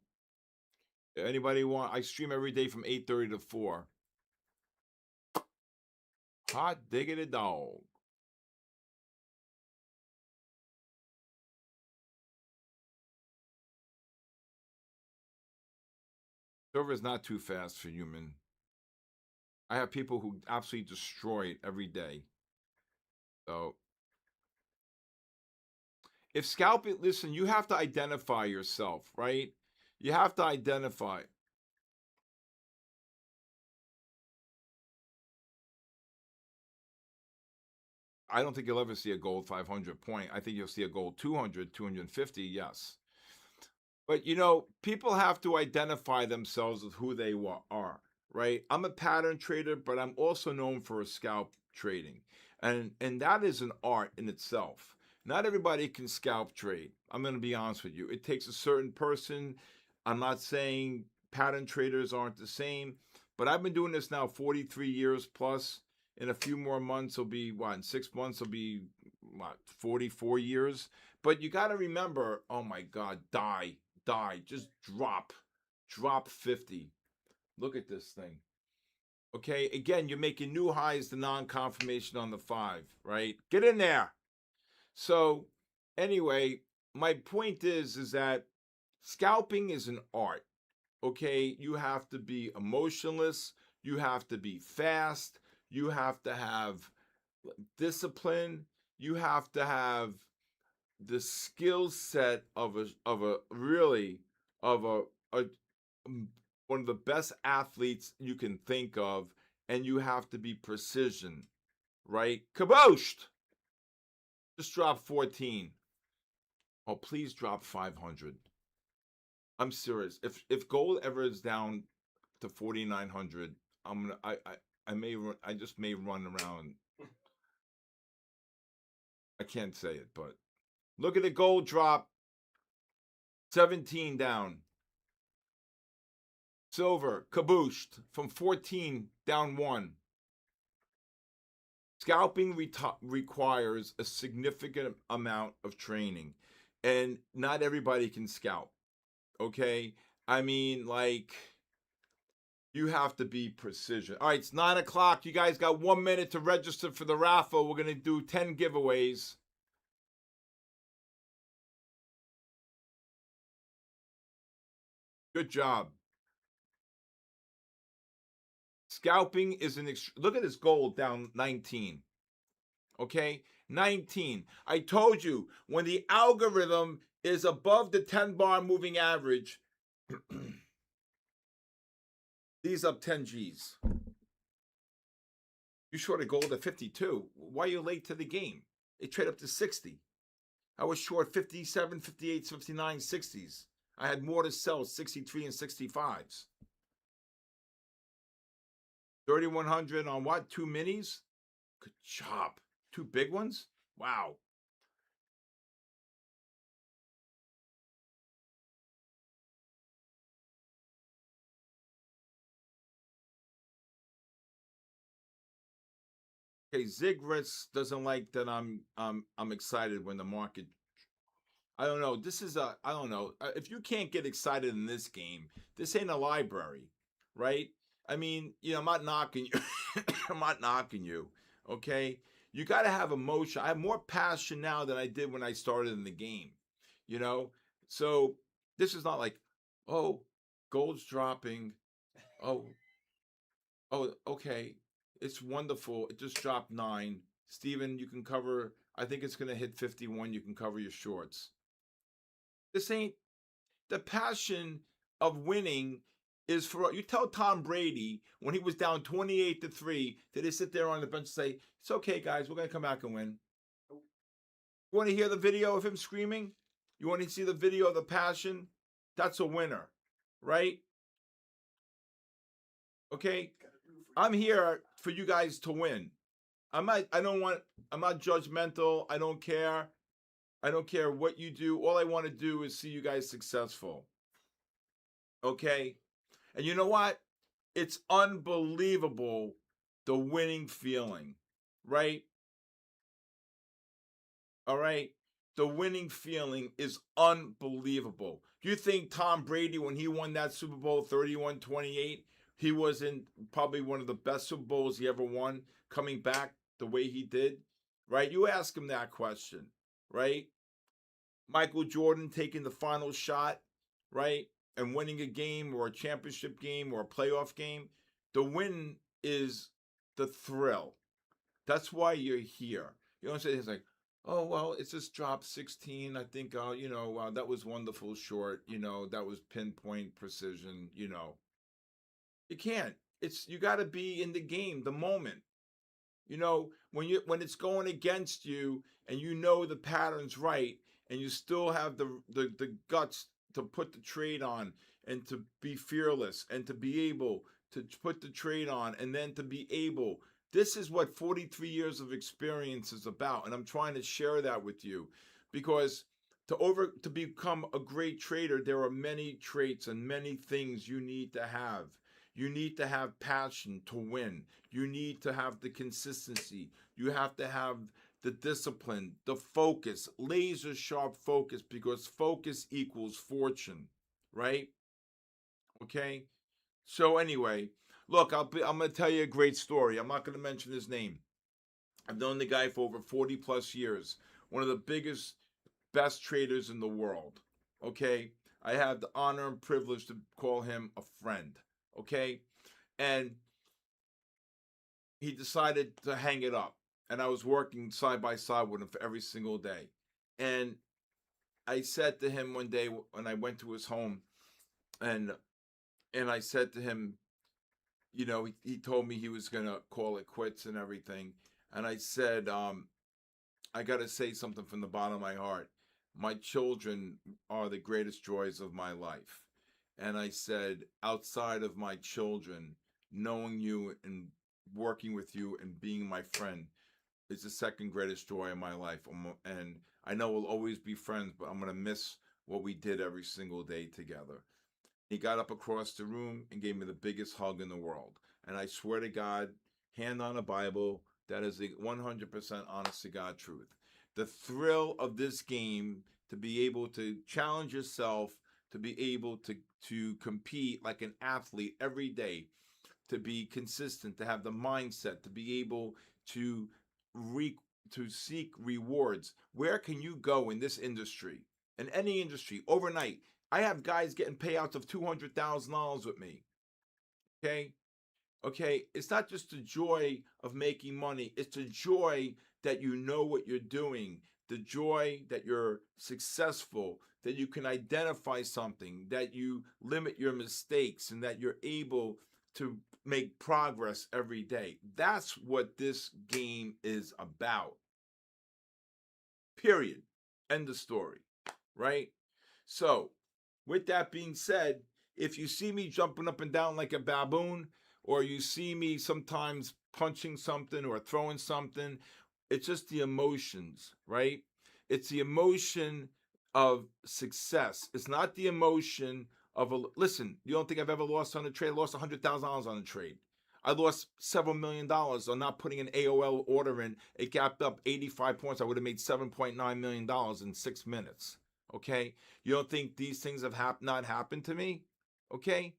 Anybody want? I stream every day from 8:30 to 4. Hot diggity dog. Silver is not too fast for human. I have people who absolutely destroy it every day. So, if scalping, listen, you have to identify yourself, right? You have to identify. I don't think you'll ever see a gold 500 point. I think you'll see a gold 200, 250, yes. But you know, people have to identify themselves with who they are, right? I'm a pattern trader, but I'm also known for scalp trading. And that is an art in itself. Not everybody can scalp trade. I'm going to be honest with you. It takes a certain person. I'm not saying pattern traders aren't the same, but I've been doing this now 43 years plus. In a few more months, it'll be what? In 6 months, it'll be what? 44 years. But you got to remember, oh my God, die, just drop 50. Look at this thing. Okay, again, you're making new highs, the non-confirmation on the 5, right? Get in there. So anyway, my point is that scalping is an art. Okay, you have to be emotionless, you have to be fast, you have to have discipline, you have to have the skill set of a really of a one of the best athletes you can think of, and you have to be precision, right? Kabooshed! Just drop 14. Oh, please drop 500. I'm serious. If gold ever is down to 4,900, I'm gonna I just may run around. I can't say it, but look at the gold drop. 17 down. Silver kabooshed from 14 down 1. Scalping requires a significant amount of training, and not everybody can scalp. Okay, I mean, like, you have to be precision. All right, it's 9 o'clock. You guys got 1 minute to register for the raffle. We're gonna do 10 giveaways. Good job. Scalping is look at this gold down 19. Okay, 19. I told you, when the algorithm is above the 10-bar moving average, these up 10 G's. You shorted gold at 52. Why are you late to the game? It traded up to 60. I was short 57, 58, 59, 60s. I had more to sell, 63 and 65s. 3,100 on what? 2 minis? Good job. 2 big ones? Wow. Okay, Zigris doesn't like that I'm excited when the market. I don't know. I don't know. If you can't get excited in this game, this ain't a library, right? I mean, I'm not knocking you. I'm not knocking you. Okay? You got to have emotion. I have more passion now than I did when I started in the game. You know? So this is not like, oh, gold's dropping. Oh, oh, okay. It's wonderful. It just dropped 9. Steven, you can cover, I think it's going to hit 51. You can cover your shorts. This ain't the passion of winning is for you. Tell Tom Brady when he was down 28-3, did he sit there on the bench and say, it's okay, guys, we're going to come back and win? You want to hear the video of him screaming? You want to see the video of the passion? That's a winner, right? Okay? I'm here for you guys to win. I'm not judgmental. I don't care. I don't care what you do. All I want to do is see you guys successful. Okay? And you know what? It's unbelievable, the winning feeling, right? All right? The winning feeling is unbelievable. You think Tom Brady, when he won that Super Bowl 31-28, he was in probably one of the best Super Bowls he ever won, coming back the way he did, right? You ask him that question, right? Michael Jordan taking the final shot, right? And winning a game or a championship game or a playoff game. The win is the thrill. That's why you're here. You don't say it's like, oh, well, it's just dropped 16. I think, that was wonderful short. That was pinpoint precision. You can't. You got to be in the game, the moment. When it's going against you and the pattern's right and you still have the guts to put the trade on and to be fearless and to be able to put the trade on and then to be able. This is what 43 years of experience is about, and I'm trying to share that with you because to become a great trader, there are many traits and many things you need to have. You need to have passion to win. You need to have the consistency. You have to have the discipline, the focus, laser sharp focus, because focus equals fortune, right? Okay? So anyway, look, I'm going to tell you a great story. I'm not going to mention his name. I've known the guy for over 40 plus years. One of the biggest, best traders in the world. Okay? I have the honor and privilege to call him a friend. Okay? And he decided to hang it up. And I was working side by side with him for every single day. And I said to him one day when I went to his home, and I said to him, he told me he was going to call it quits and everything. And I said, I got to say something from the bottom of my heart. My children are the greatest joys of my life. And I said, outside of my children, knowing you and working with you and being my friend is the second greatest joy of my life. And I know we'll always be friends, but I'm going to miss what we did every single day together. He got up across the room and gave me the biggest hug in the world. And I swear to God, hand on a Bible, that is the 100% honest to God truth. The thrill of this game, to be able to challenge yourself, to be able to compete like an athlete every day, to be consistent, to have the mindset, to be able to seek rewards. Where can you go in this industry, in any industry, overnight? I have guys getting payouts of $200,000 with me. Okay, it's not just the joy of making money, it's the joy that you know what you're doing, the joy that you're successful, that you can identify something, that you limit your mistakes, and that you're able to make progress every day. That's what this game is about. Period. End of story. Right? So, with that being said, if you see me jumping up and down like a baboon, or you see me sometimes punching something or throwing something, it's just the emotions, right? It's the emotion of success. It's not the emotion of listen, you don't think I've ever lost on a trade? I lost $100,000 on a trade. I lost several $1,000,000 on not putting an AOL order in. It gapped up 85 points. I would have made $7.9 million in 6 minutes. Okay? You don't think these things have not happened to me? Okay?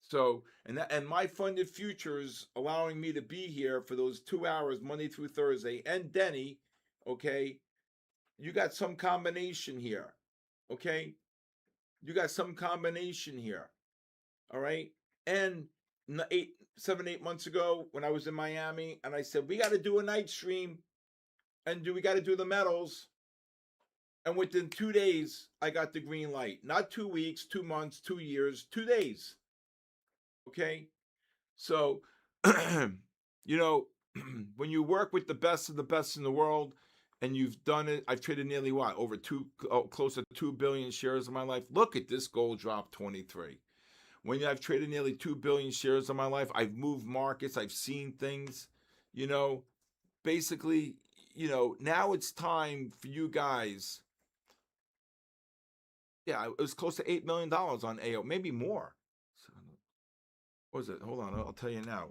So, and my funded futures allowing me to be here for those 2 hours Monday through Thursday. And Denny, okay, you got some combination here, okay? You got some combination here, all right? And 7, 8 months ago when I was in Miami, and I said we got to do a night stream, and we got to do the metals. And within 2 days, I got the green light. Not 2 weeks, 2 months, 2 years, 2 days. Okay. So, you know, when you work with the best of the best in the world, and you've done it, I've traded nearly what over close to 2 billion shares in my life. Look at this gold drop 23. When I've traded nearly 2 billion shares in my life, I've moved markets, I've seen things. You know, basically, now it's time for you guys. Yeah, it was close to $8 million on AO, maybe more. So, what was it? Hold on, I'll tell you now.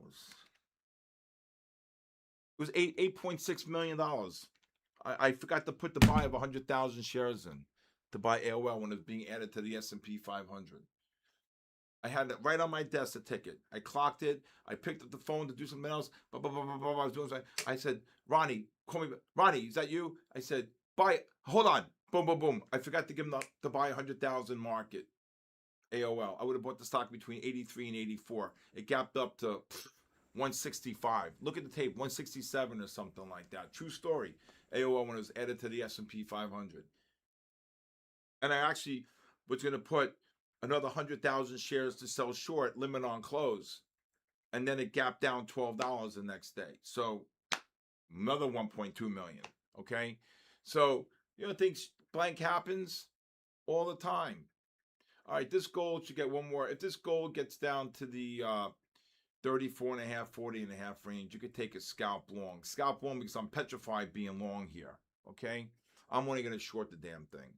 It was $8.6 million. I forgot to put the buy of 100,000 shares in to buy AOL when it was being added to the S&P 500. I had it right on my desk, the ticket. I clocked it. I picked up the phone to do something else. Blah, blah, blah, blah, blah. I was doing something. I said, Ronnie, call me. Ronnie, is that you? I said, buy. Hold on. Boom, boom, boom. I forgot to give him to buy 100,000 market. AOL. I would have bought the stock between 83 and 84. It gapped up to 165. Look at the tape, 167 or something like that. True story. AOL when it was added to the S&P 500. And I actually was going to put another 100,000 shares to sell short, limit on close. And then it gapped down $12 the next day. So another 1.2 million. Okay. So, things blank happens all the time. All right, this gold should get one more. If this gold gets down to the 34 and a half, 40 and a half range, you could take a scalp long. Scalp long because I'm petrified being long here. Okay, I'm only going to short the damn thing.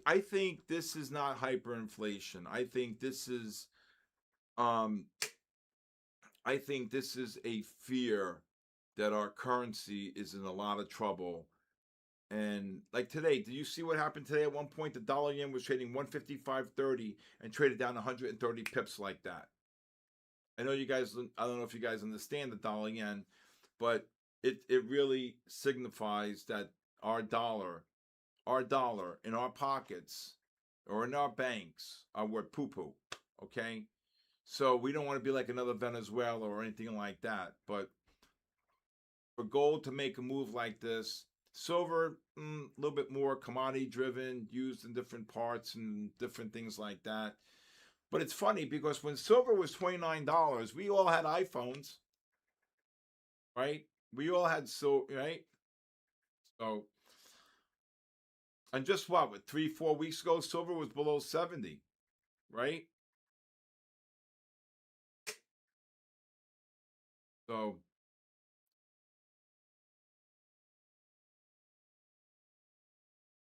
I think this is not hyperinflation. I think this is a fear that our currency is in a lot of trouble. And like today, did you see what happened today? At one point, the dollar yen was trading 155.30 and traded down 130 pips like that. I know you guys. I don't know if you guys understand the dollar yen, but it really signifies that our dollar in our pockets or in our banks are worth poo poo. Okay, so we don't want to be like another Venezuela or anything like that. But for gold to make a move like this. Silver, a little bit more commodity driven, used in different parts and different things like that. But it's funny because when silver was $29, we all had iPhones, right? We all had right? So, and just what 3, 4 weeks ago, silver was below 70, right? So,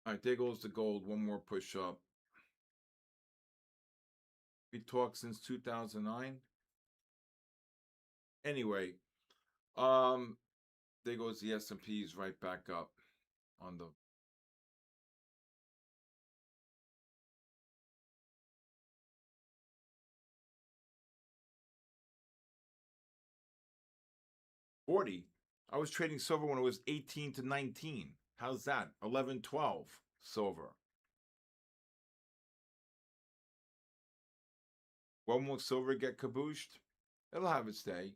all right, there goes the gold. One more push up. We talked since 2009. Anyway, there goes the S&Ps right back up on the 40. I was trading silver when it was 18 to 19. How's that? 11, 12 silver. When will silver get cabooshed? It'll have its day.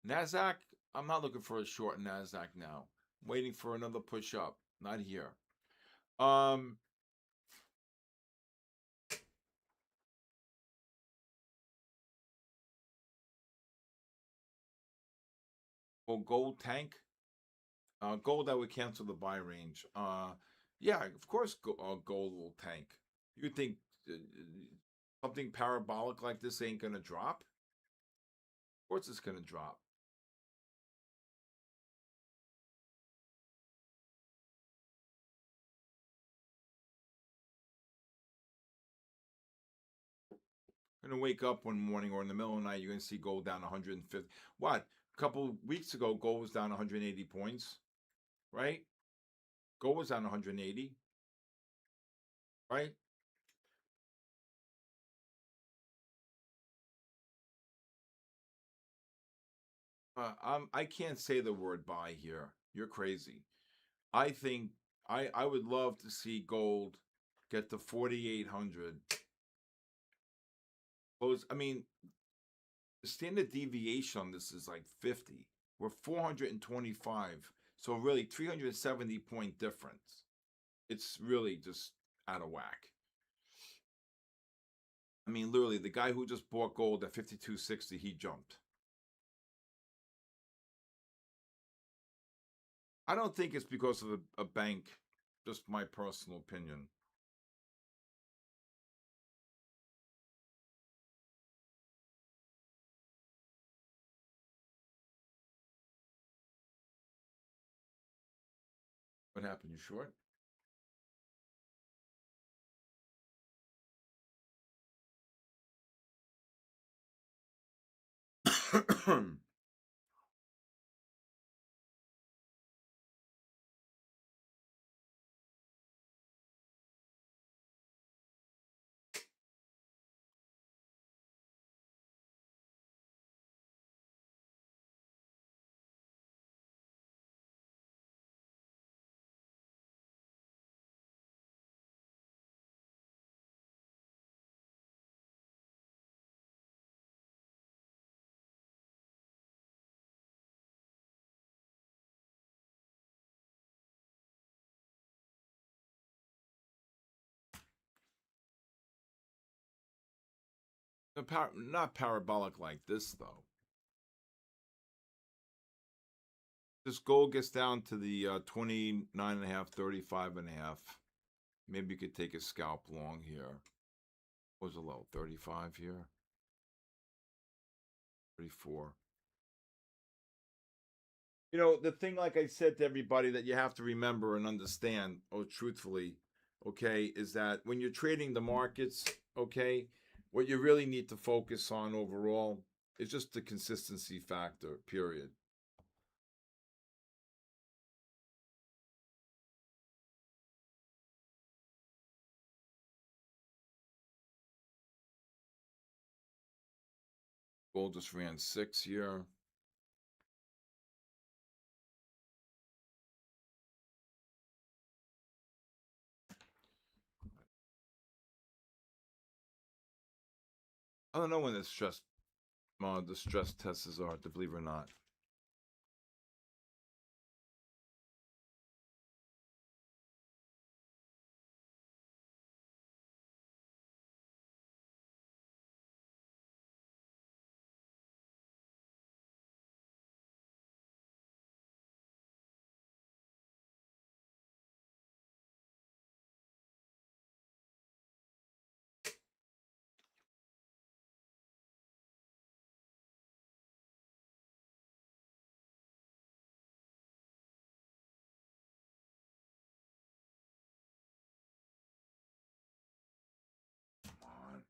NASDAQ, I'm not looking for a short in NASDAQ now. I'm waiting for another push up. Not here. Will gold tank? Gold, I would cancel the buy range. Yeah, of course gold will tank. You think something parabolic like this ain't going to drop? Of course it's going to drop. You're going to wake up one morning or in the middle of the night, you're going to see gold down 150. What? A couple weeks ago, gold was down 180 points, right? Gold was down 180, right? I can't say the word buy here. You're crazy. I think I would love to see gold get to 4,800. Close. I mean, the standard deviation on this is like 50. We're 425. So really 370-point difference. It's really just out of whack. I mean, literally, the guy who just bought gold at 52.60, he jumped. I don't think it's because of a bank, just my personal opinion. What happened? You short? Not parabolic like this, though. This gold gets down to the 29 and a half, 35 and a half. Maybe you could take a scalp long here. What was the low? 35 here? 34. You know, the thing, like I said to everybody, that you have to remember and understand, truthfully, okay, is that when you're trading the markets, okay, what you really need to focus on overall is just the consistency factor, period. Gold just ran 6 here. I don't know when the stress tests are, to believe it or not. Come on.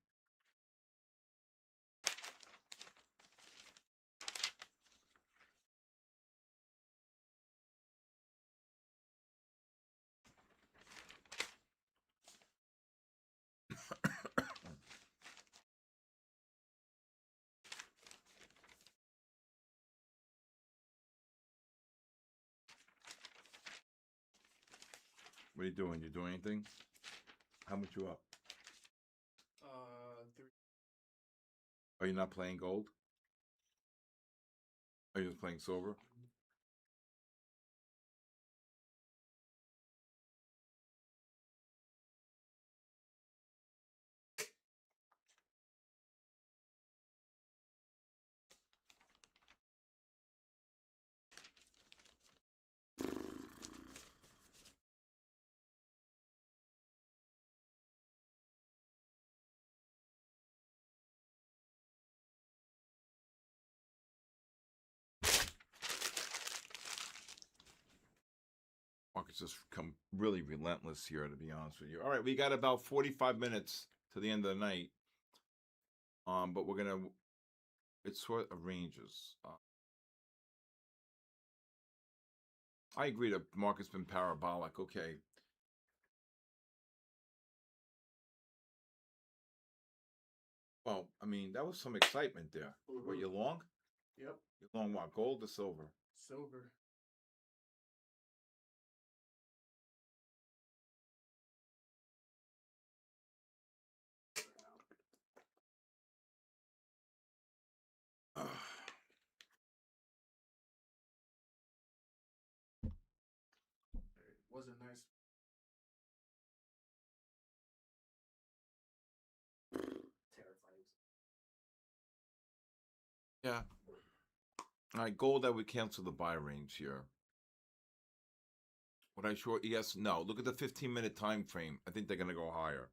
What are you doing? You doing anything? How much you up? 3. Are you not playing gold? Are you just playing silver? Market's just come really relentless here, to be honest with you. All right, we got about 45 minutes to the end of the night. But we're gonna. It sort of ranges. I agree. The market's been parabolic. Okay. Well, I mean, that was some excitement there. What, you long? Yep. You long what? Gold or silver? Silver. Wasn't nice. Terrifying. Yeah. All right, gold, I would cancel the buy range here. Would I short? Yes, no. Look at the 15-minute time frame. I think they're going to go higher.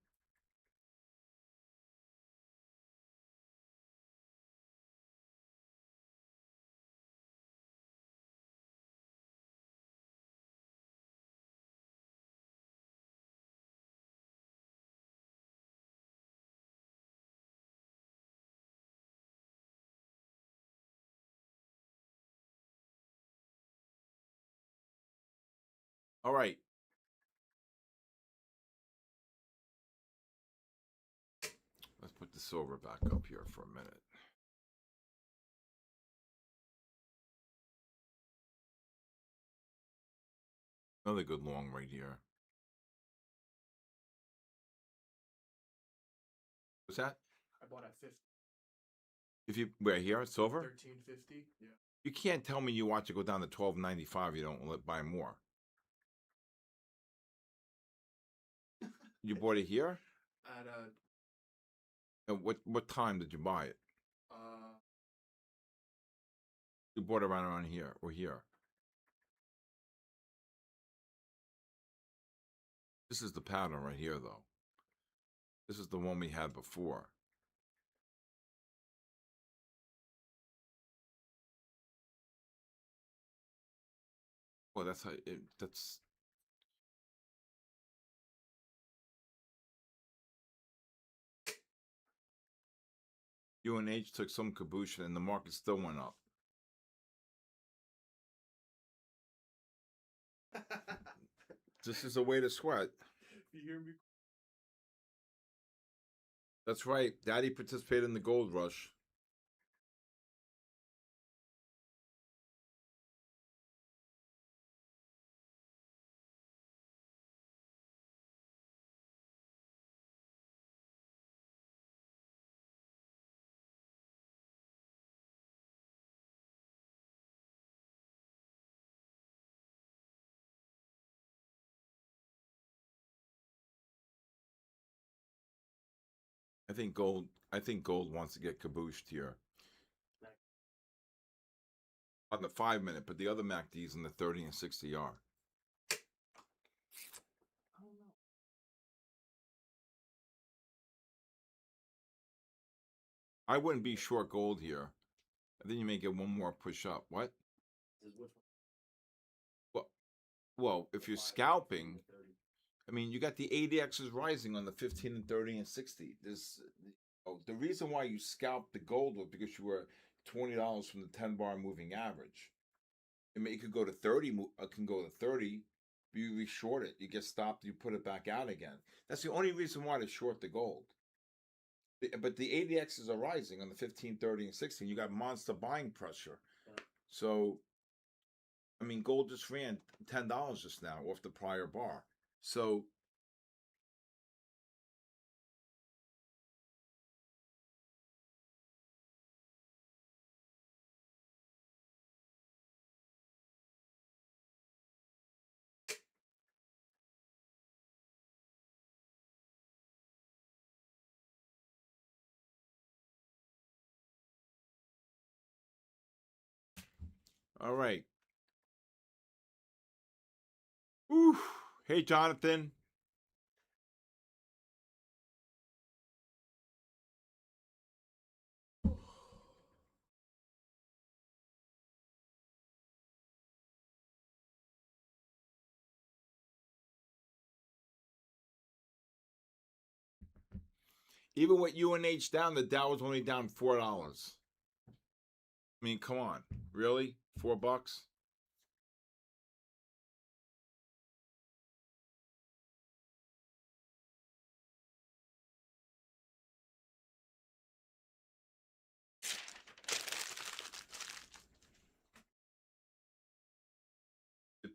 All right. Let's put the silver back up here for a minute. Another good long right here. What's that? I bought at 50. If you where here at silver? 13.50. Yeah. You can't tell me you watch it go down to 12.95. You don't buy more. You bought it here? At And what time did you buy it? uh You bought it around here or here. This is the pattern right here, though. This is the one we had before. Well, that's how that's. UNH took some caboose and the market still went up. This is a way to sweat. you hear me? That's right. Daddy participated in the gold rush. I think gold wants to get cabooshed here. On the 5-minute, but the other MACDs in the 30 and 60 are. I don't know. I wouldn't be short gold here. I think you may get one more push up. What? Well, if you're scalping, I mean, you got the ADXs rising on the 15 and 30 and 60. The reason why you scalped the gold was because you were $20 from the 10-bar moving average. I mean, it could go to 30. It can go to 30. You reshort it. You get stopped. You put it back out again. That's the only reason why to short the gold. But the ADXs are rising on the 15, 30, and 16. You got monster buying pressure. Yeah. So, I mean, gold just ran $10 just now off the prior bar. So, all right. Whew. Hey, Jonathan. Even with UNH down, the Dow was only down $4. I mean, come on, really? $4?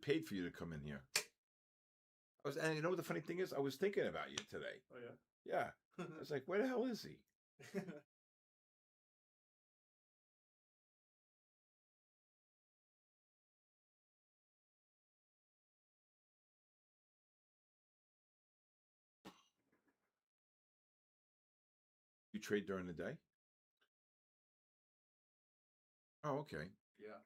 paid for you to come in here. And you know what the funny thing is? I was thinking about you today. Oh yeah. Yeah. I was like, where the hell is he? You trade during the day? Oh, okay. Yeah.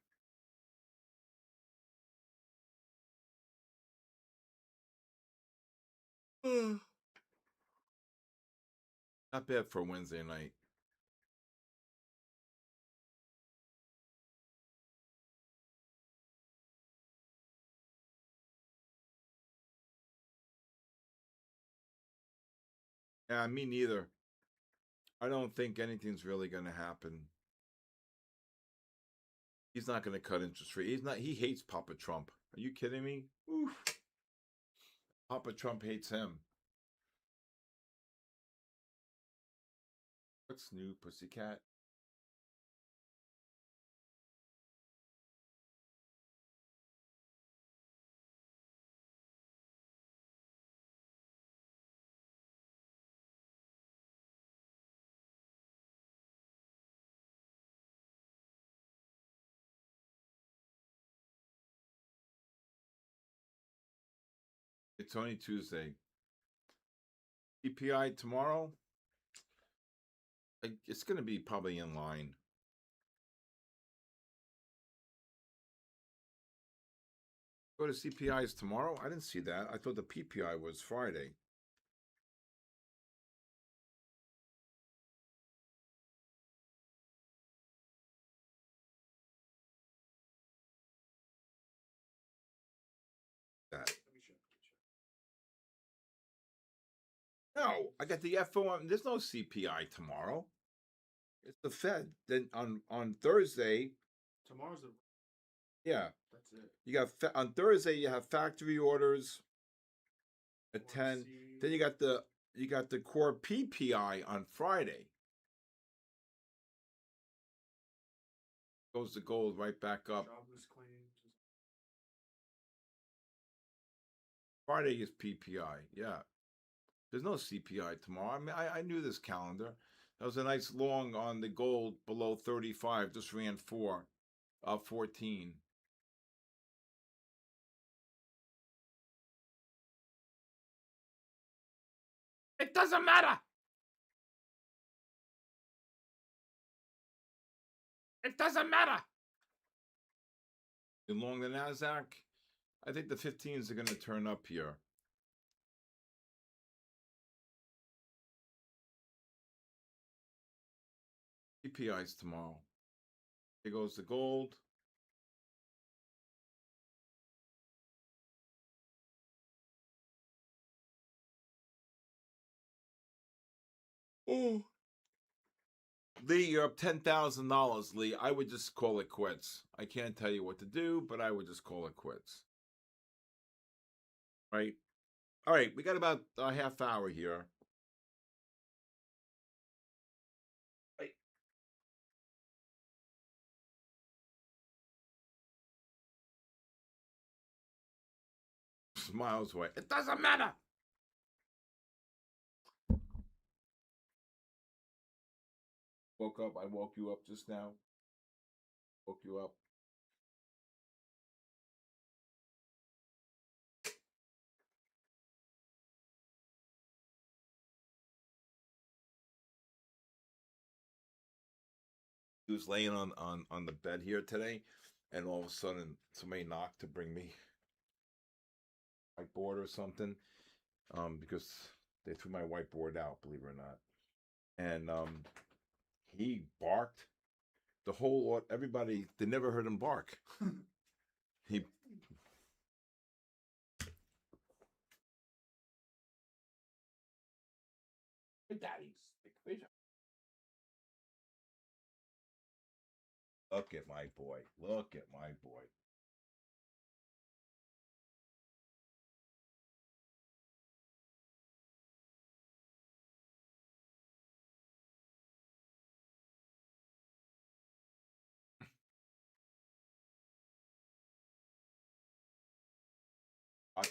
Not bad for a Wednesday night. Yeah, me neither. I don't think anything's really going to happen. He's not going to cut interest rate. He's not. He hates Papa Trump. Are you kidding me? Oof. Papa Trump hates him. What's new, pussycat? It's only Tuesday. CPI tomorrow. It's going to be probably in line. Go to CPIs tomorrow. I didn't see that. I thought the PPI was Friday. That. Let me check. No, I got the FOM. There's no CPI tomorrow. It's the Fed. Then on Thursday. Tomorrow's the. Yeah. That's it. You got on Thursday. You have factory orders at 10. Then you got the core PPI on Friday. Goes the gold right back up. Jobless claims. Friday is PPI. Yeah. There's no CPI tomorrow. I mean, I knew this calendar. That was a nice long on the gold below 35. Just ran 14. It doesn't matter. It doesn't matter. Along the NASDAQ, I think the 15s are going to turn up here. CPI's tomorrow. Here goes the gold. Oh. Lee, you're up $10,000, Lee. I would just call it quits. I can't tell you what to do, but I would just call it quits. Right? All right, we got about a half hour here. Right. Miles away. It doesn't matter. Woke up. I woke you up just now. Woke you up. He was laying on the bed here today, and all of a sudden somebody knocked to bring me whiteboard or something, because they threw my whiteboard out, believe it or not. And he barked. The whole everybody, they never heard him bark. He Daddy's big fish. Look at my boy. Look at my boy.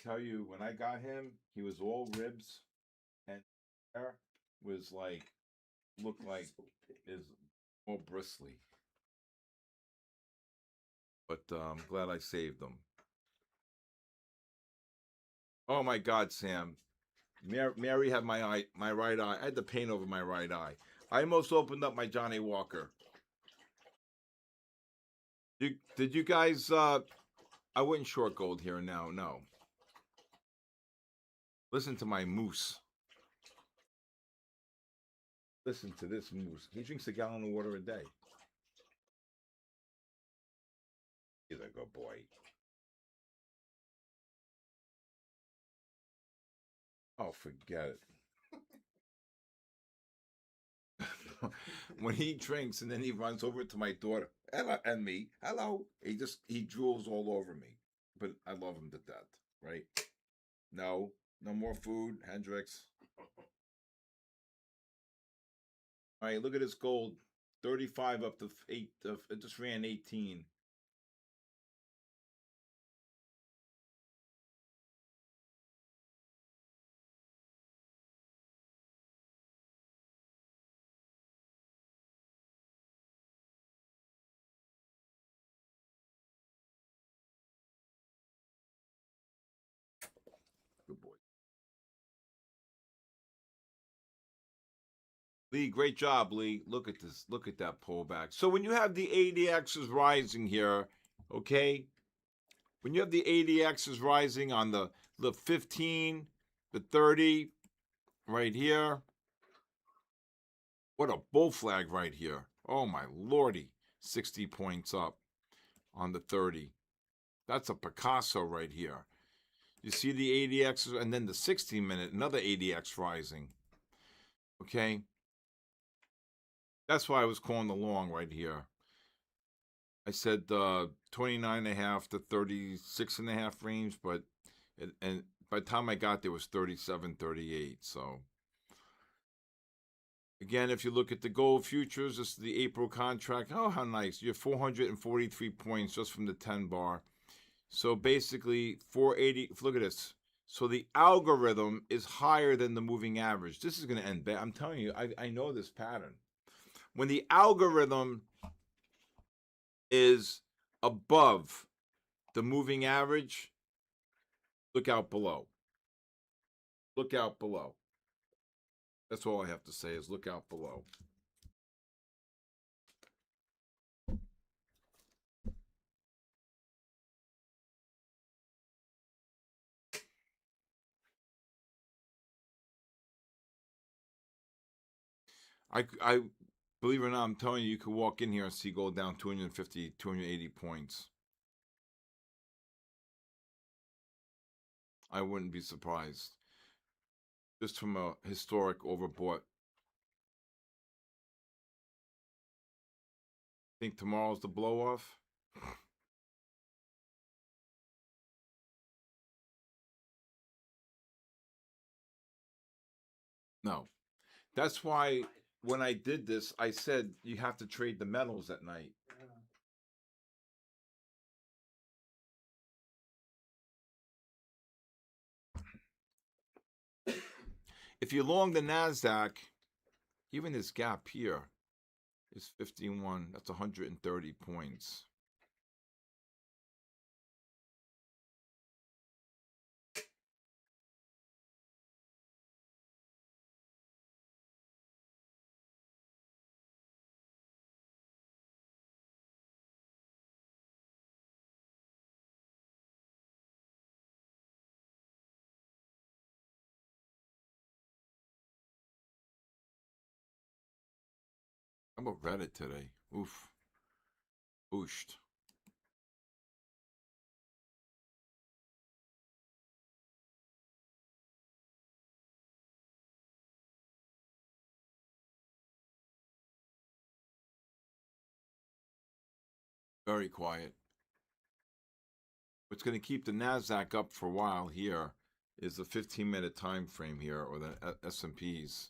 tell you, when I got him, he was all ribs, and hair was like, looked like is more bristly. But I'm glad I saved him. Oh my God, Sam! Mary had my right eye. I had the pain over my right eye. I almost opened up my Johnny Walker. Did you guys? I wouldn't short gold here now. No. Listen to my moose. Listen to this moose. He drinks a gallon of water a day. He's a good boy. Oh, forget it. When he drinks and then he runs over to my daughter and me, hello. He drools all over me, but I love him to death. Right? No, no more food, Hendrix. All right, look at this gold, 35 up to 8. It just ran 18. Good boy. Lee, great job, Lee. Look at this. Look at that pullback. So when you have the ADXs rising here, okay, when you have the ADXs rising on the 15, the 30, right here, what a bull flag right here. Oh my lordy, 60 points up on the 30. That's a Picasso right here. You see the ADXs, and then the 60-minute, another ADX rising. Okay, that's why I was calling the long right here. I said 29.5 to 36.5 range, but and by the time I got there, it was 37, 38. So again, if you look at the gold futures, this is the April contract. Oh, how nice! You have 443 points just from the 10 bar. So basically, 480. Look at this. So the algorithm is higher than the moving average. This is going to end bad. I'm telling you, I know this pattern. When the algorithm is above the moving average, look out below. Look out below. That's all I have to say is look out below. I believe it or not, I'm telling you, you could walk in here and see gold down 250, 280 points. I wouldn't be surprised. Just from a historic overbought. Think tomorrow's the blow off? No. That's why when I did this, I said you have to trade the metals at night. If you long the NASDAQ, even this gap here is 51. That's 130 points. How about Reddit today? Oof. Booshed. Very quiet. What's going to keep the NASDAQ up for a while here is the 15-minute time frame here, or the S&Ps.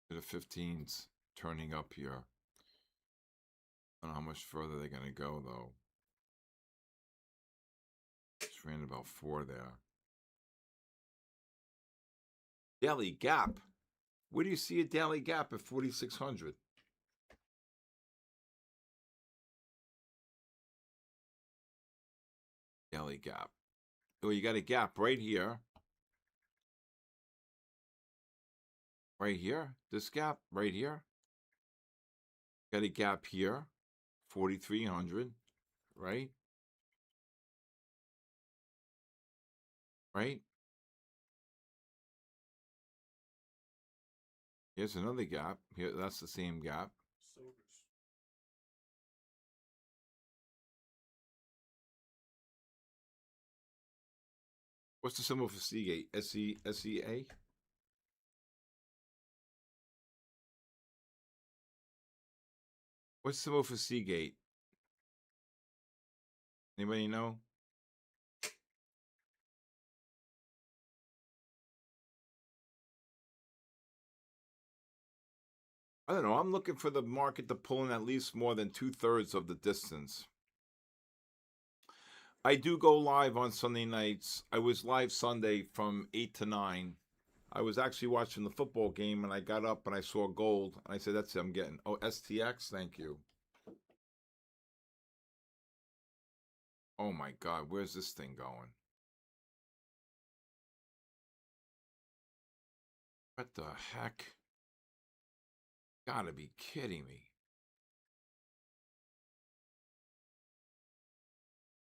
The 15s turning up here. I don't know how much further they're going to go, though. ran about 4 there. Daily gap. Where do you see a daily gap at 4,600? Daily gap. Oh, you got a gap right here. Right here. This gap right here. Got a gap here. 4,300. Right? Right? Here's another gap. Here, that's the same gap. Silvers. What's the symbol for Seagate? SEA? What's the symbol for Seagate? Anybody know? I don't know. I'm looking for the market to pull in at least more than 2/3 of the distance. I do go live on Sunday nights. I was live Sunday from 8 to 9. I was actually watching the football game and I got up and I saw gold. And I said, that's it, I'm getting. Oh, STX, thank you. Oh my God, where's this thing going? What the heck? Gotta be kidding me.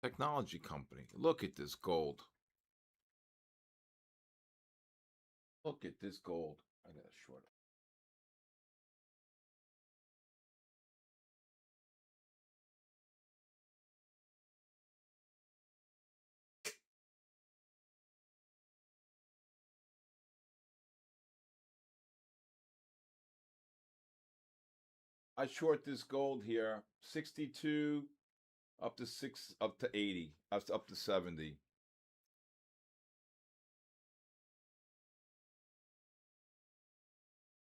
Technology company. Look at this gold. Look at this gold. I got a short. I short this gold here, 62 up to 80, up to 70.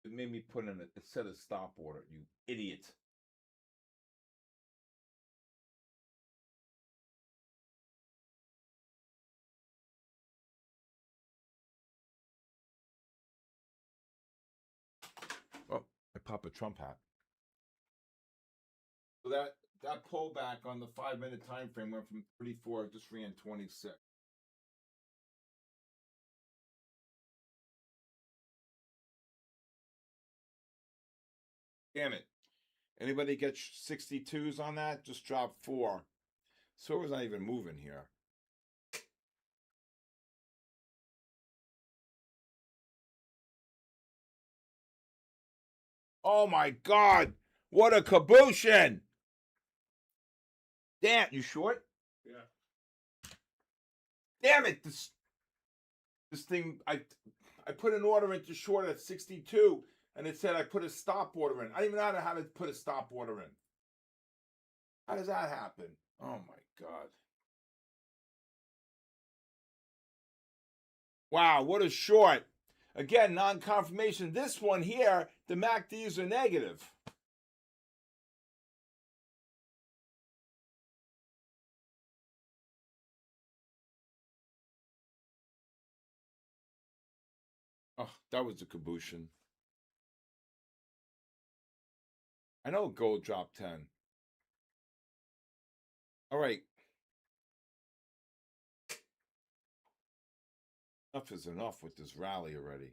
It made me put in it said a stop order, you idiot. Oh, I pop a Trump hat. So that pullback on the 5-minute time frame went from 34, just ran 26. Damn it. Anybody get 62s on that? Just drop 4. Silver's not even moving here. Oh my God. What a cabooshin. Damn, you short? Yeah. Damn it. This thing, I put an order into short at 62 and it said I put a stop order in. I don't even know how to put a stop order in. How does that happen? Oh my God. Wow, what a short. Again, non-confirmation. This one here, the MACDs are negative. Oh, that was a cabooshin. I know gold dropped 10. All right. Enough is enough with this rally already.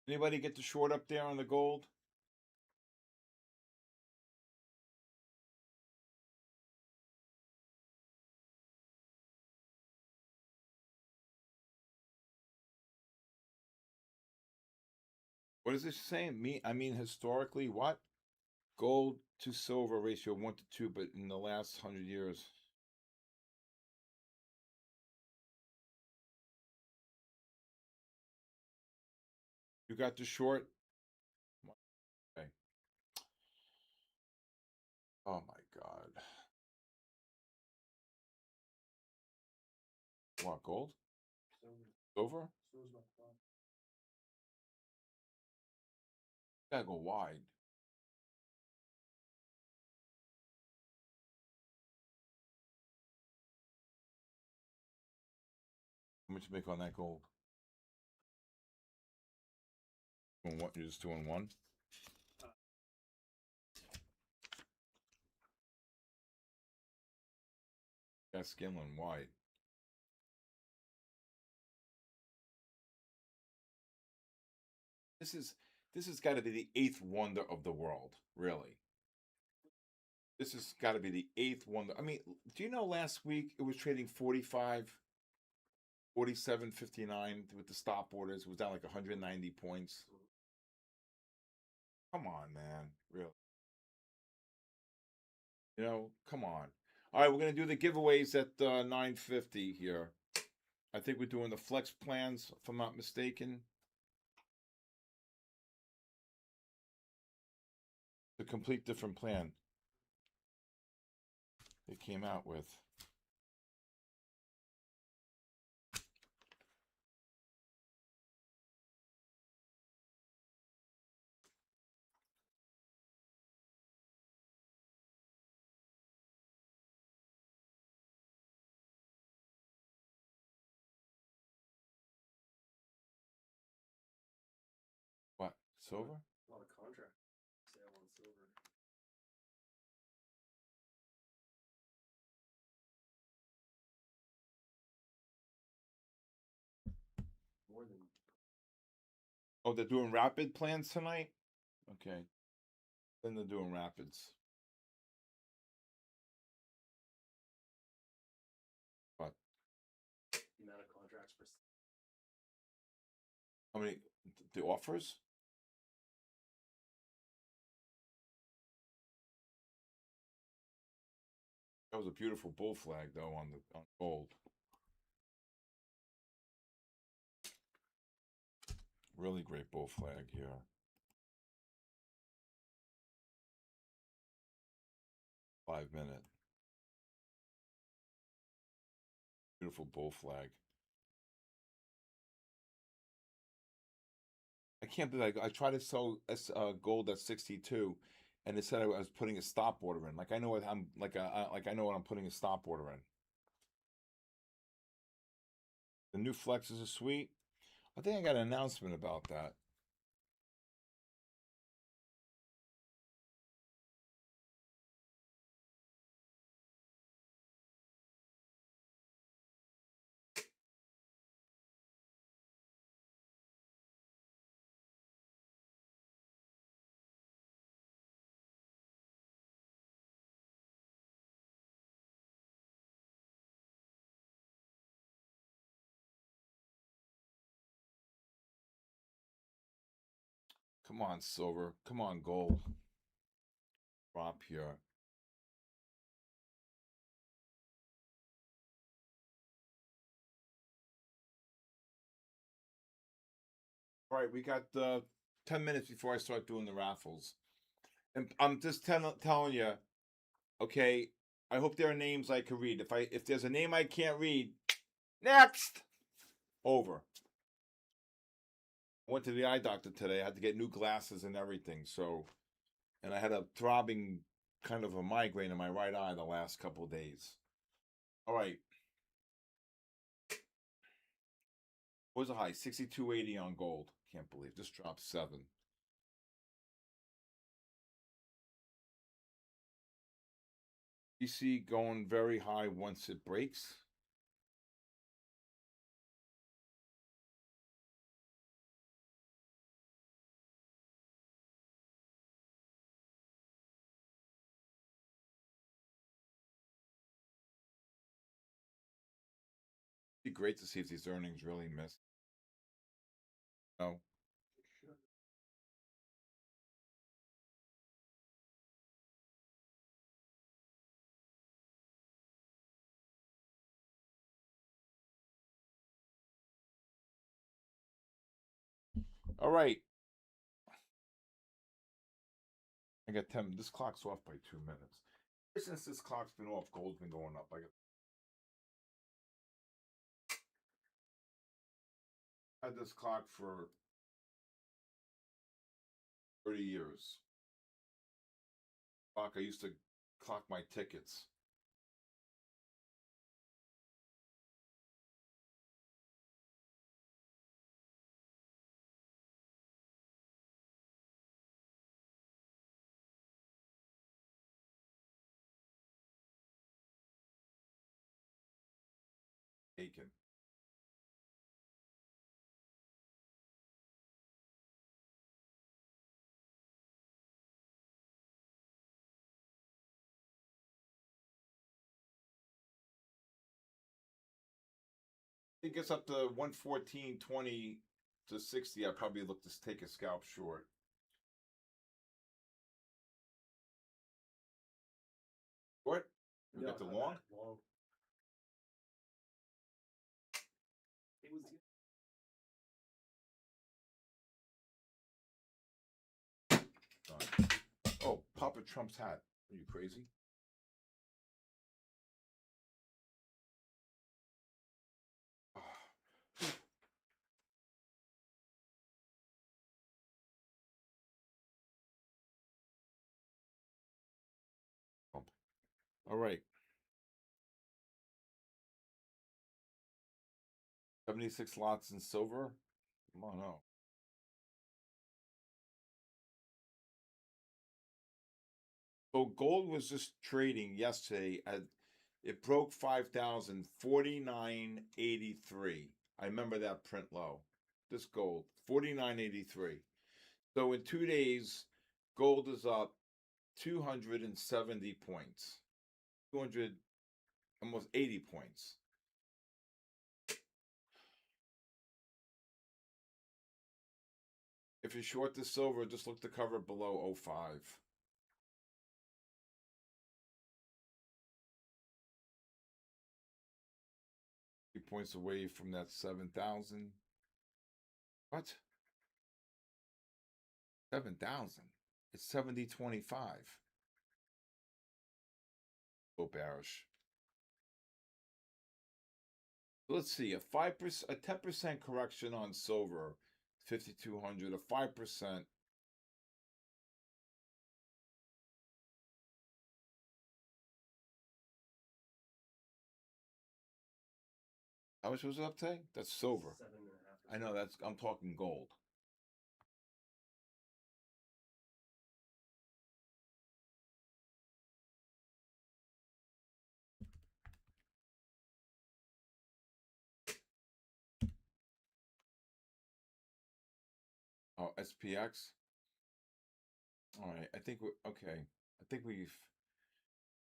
Anybody get the short up there on the gold? What is this saying? I mean, historically, what? Gold to silver ratio 1 to 2, but in the last 100 years. You got the short? Okay. Oh my God. What, gold? Silver. Silver? Silver's my thought. Gotta go wide. How much you make on that gold? Doing what? You're just doing one? Got Skinland wide. This has got to be the eighth wonder of the world, really. This has got to be the eighth wonder. I mean, do you know last week it was trading 45, 47, 59 with the stop orders? It was down like 190 points. Come on, man. Really. You know, come on. All right, we're going to do the giveaways at 9:50 here. I think we're doing the flex plans, if I'm not mistaken. The complete different plan they came out with. What? Silver? A lot of contract sale on silver. More than. Oh, they're doing rapid plans tonight? Okay. Then they're doing rapids. What? The amount of contracts for. How many? The offers? That was a beautiful bull flag, though, on gold. Really great bull flag here. 5 minute. Beautiful bull flag. I can't believe I tried to sell gold at 62, and it said I was putting a stop order in. Like I know what I'm like. I know what I'm putting a stop order in. The new flexes are sweet. I think I got an announcement about that. Come on, silver. Come on, gold. Drop here. All right, we got 10 minutes before I start doing the raffles. And I'm just telling you, okay, I hope there are names I can read. If there's a name I can't read, next. Over. I went to the eye doctor today. I had to get new glasses and everything. So, and I had a throbbing kind of a migraine in my right eye the last couple of days. All right. What was the high? 62.80 on gold. Can't believe this dropped 7. BC going very high once it breaks. It'd be great to see if these earnings really miss. No. All right. I got 10. This clock's off by 2 minutes. Since this clock's been off, gold's been going up. Had this clock for 30 years. Clock, I used to clock my tickets. Taken. It gets up to 114.20 to 60. I probably look to take a scalp short. What? You got the long? Long. It was. Oh, Papa Trump's hat. Are you crazy? All right. 76 lots in silver. Come on out. So gold was just trading yesterday at it broke 5,000, 49.83. I remember that print low. This gold, 49.83. So in 2 days, gold is up 270 points. 200, almost 80 points. If you're short the silver, just look to cover below 05. Points away from that 7,000. What? 7,000. It's 70.25. So bearish. Let's see, a 5%, a 10% correction on silver, 5,200, a 5%. How much was it up today? That's silver. 7.5%. I know that's. I'm talking gold. Oh, SPX. All right. I think okay. I think we've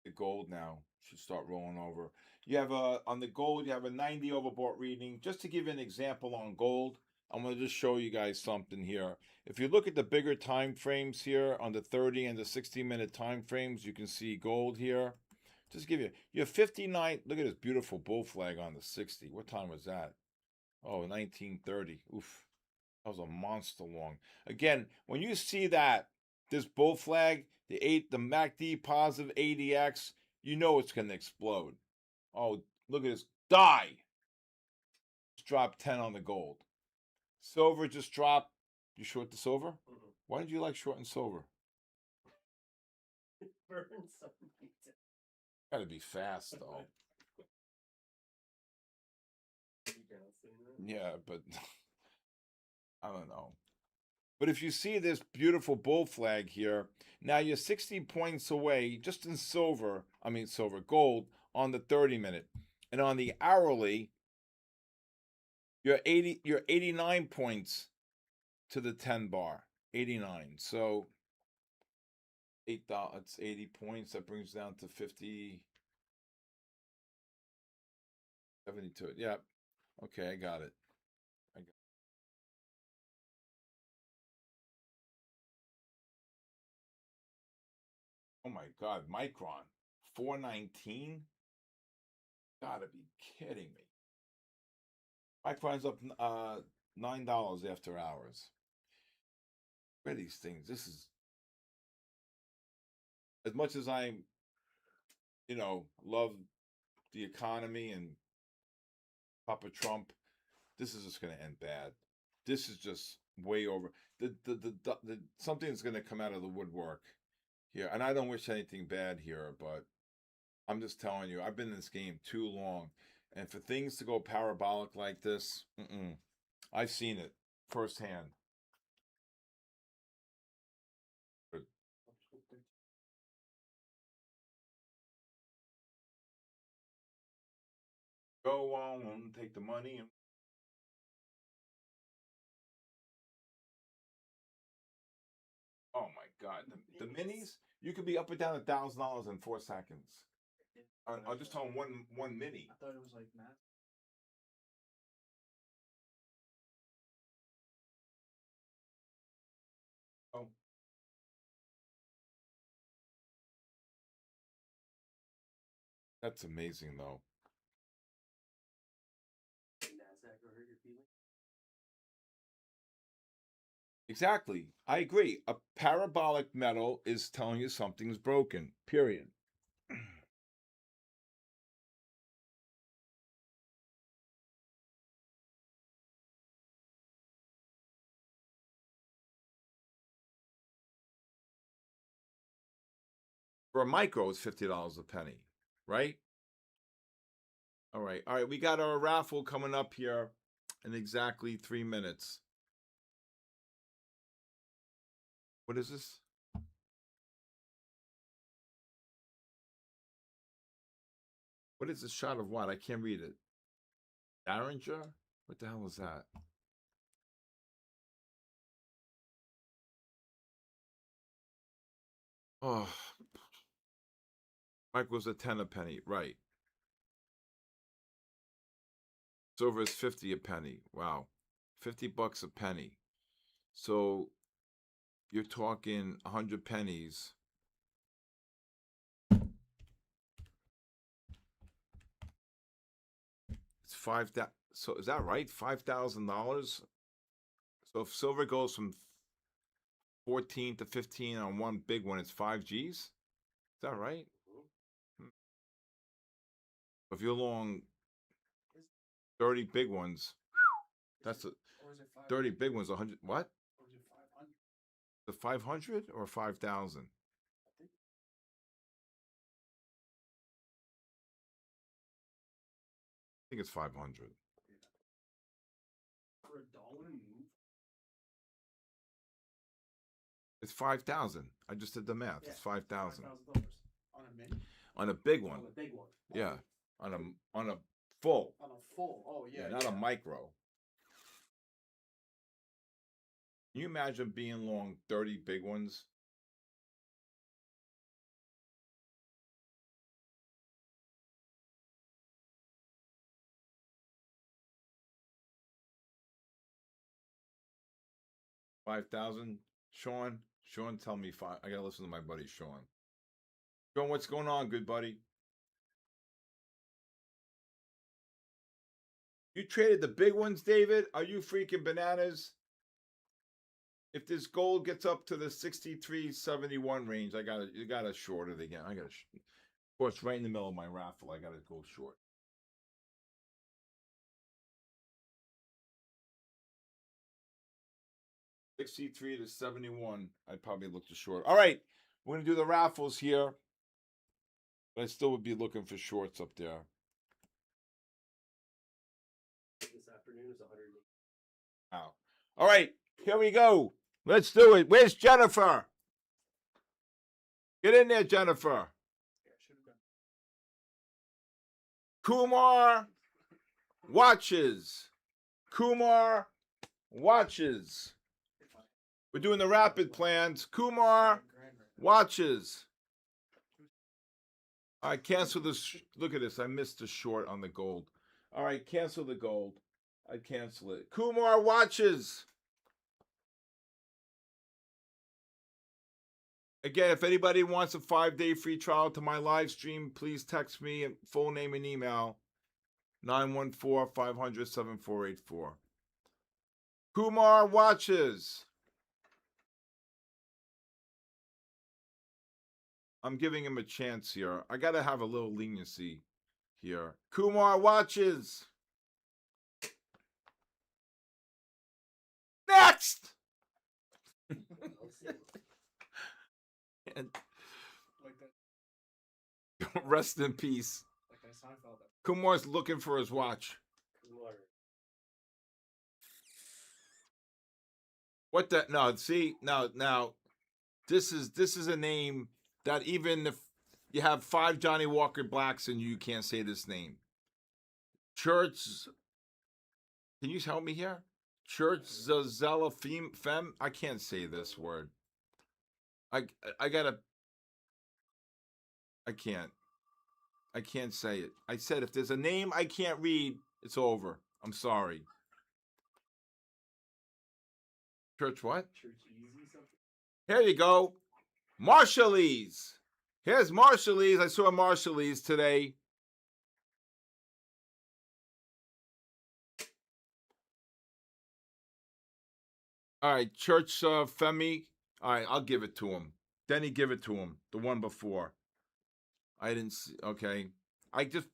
the gold now should start rolling over. You have a on the gold. You have a 90 overbought reading. Just to give you an example on gold, I'm going to just show you guys something here. If you look at the bigger time frames here on the 30 and the 60-minute time frames, you can see gold here. Just give you have 59. Look at this beautiful bull flag on the 60. What time was that? Oh, 1930. Oof. That was a monster long. Again, when you see that, this bull flag, the MACD positive ADX, you know it's going to explode. Oh, look at this. Die. Just dropped 10 on the gold. Silver just dropped. You short the silver? Mm-hmm. Why did you like shorting silver? It burns something. Gotta be fast, though. You can't say that. Yeah, but I don't know. But if you see this beautiful bull flag here, now you're 60 points away just in silver, gold on the 30-minute. And on the hourly, you're 89 points to the 10 bar. 89. So it's 80 points. That brings down to 50 72. Yeah. Okay, I got it. Oh my God, Micron, 419. Gotta be kidding me. Micron's up $9 after hours. Where are these things? This is as much as I, love the economy and Papa Trump. This is just going to end bad. This is just way over. The something's gonna come out of the woodwork here, and I don't wish anything bad here, but I'm just telling you, I've been in this game too long, and for things to go parabolic like this, I've seen it firsthand. Go on, take the money and. Oh my God, the minis, you could be up and down $1,000 in 4 seconds. I'll just tell them one mini. I thought it was like math. Oh, that's amazing though. NASDAQ will hurt your feelings. Exactly, I agree. A parabolic metal is telling you something's broken. Period. For a micro, it's $50 a penny, right? All right. We got our raffle coming up here in exactly 3 minutes. What is this? What is this shot of what? I can't read it. Derringer? What the hell is that? Oh, Micro's a 10 a penny, right? Silver is 50 a penny. Wow, $50 a penny. So you're talking 100 pennies. It's five. So is that right? $5,000. So if silver goes from 14 to 15 on one big one, it's 5 Gs. Is that right? If you're long 30 big ones, that's a 30 big ones. 100. What? Or is it 500? The 500 or 5,000? I think it's 500. For a dollar move? It's 5,000. I just did the math. Yeah, it's 5,000 on a mini. On a big one. On a big one. Yeah, on a full. On a full. Oh yeah. Not a micro. Can you imagine being long 30 big ones? $5,000. Sean, tell me five. I gotta listen to my buddy Sean. Sean, what's going on, good buddy? You traded the big ones, David? Are you freaking bananas? If this gold gets up to the 63.71 range, you gotta short it again. Of course, right in the middle of my raffle, I gotta go short. $63 to $71. I'd probably look to short. All right, we're gonna do the raffles here, but I still would be looking for shorts up there. This afternoon is 100. Wow. All right, here we go. Let's do it. Where's Jennifer? Get in there, Jennifer. Kumar watches. Kumar watches. We're doing the rapid plans. Kumar watches. All right, cancel this. Look at this. I missed the short on the gold. All right, cancel the gold. I'd cancel it. Kumar watches. Again, if anybody wants a 5-day free trial to my live stream, please text me full name and email 914-500-7484. Kumar watches. I'm giving him a chance here. I got to have a little leniency here. Kumar watches. Next. And Like that. rest in peace. Like that Seinfeld. Kumar's looking for his watch. Kumar. What the? No, see now. This is a name that even if you have 5 Johnny Walker Blacks and you can't say this name. Church. Can you help me here? Church Zazella Fem. I can't say this word. I gotta. I can't say it. I said if there's a name I can't read, it's over. I'm sorry. Church what? Church Easy something. Here you go. Marshallese. Here's Marshallese. I saw Marshallese today. All right, Church Femi. All right, I'll give it to him. Denny, give it to him. The one before. I didn't see. Okay. I just.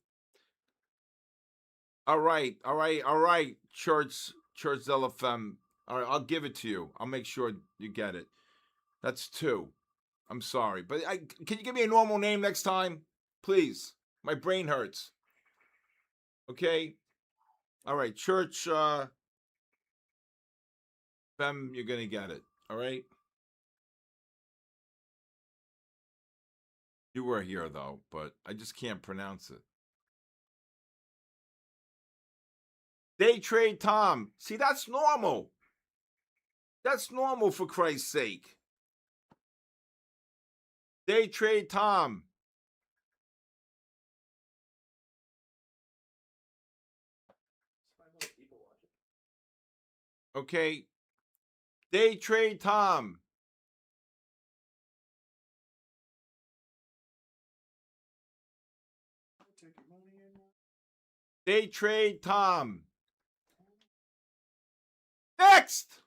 All right. Church Zella Fem. All right, I'll give it to you. I'll make sure you get it. That's 2. I'm sorry, but can you give me a normal name next time, please? My brain hurts. Okay. All right, Church Fem, you're gonna get it. All right. You were here though, but I just can't pronounce it. Day Trade Tom. See, that's normal. That's normal, for Christ's sake. Day Trade Tom. Okay. Day Trade Tom. Take your money in. Day Trade Tom. Next.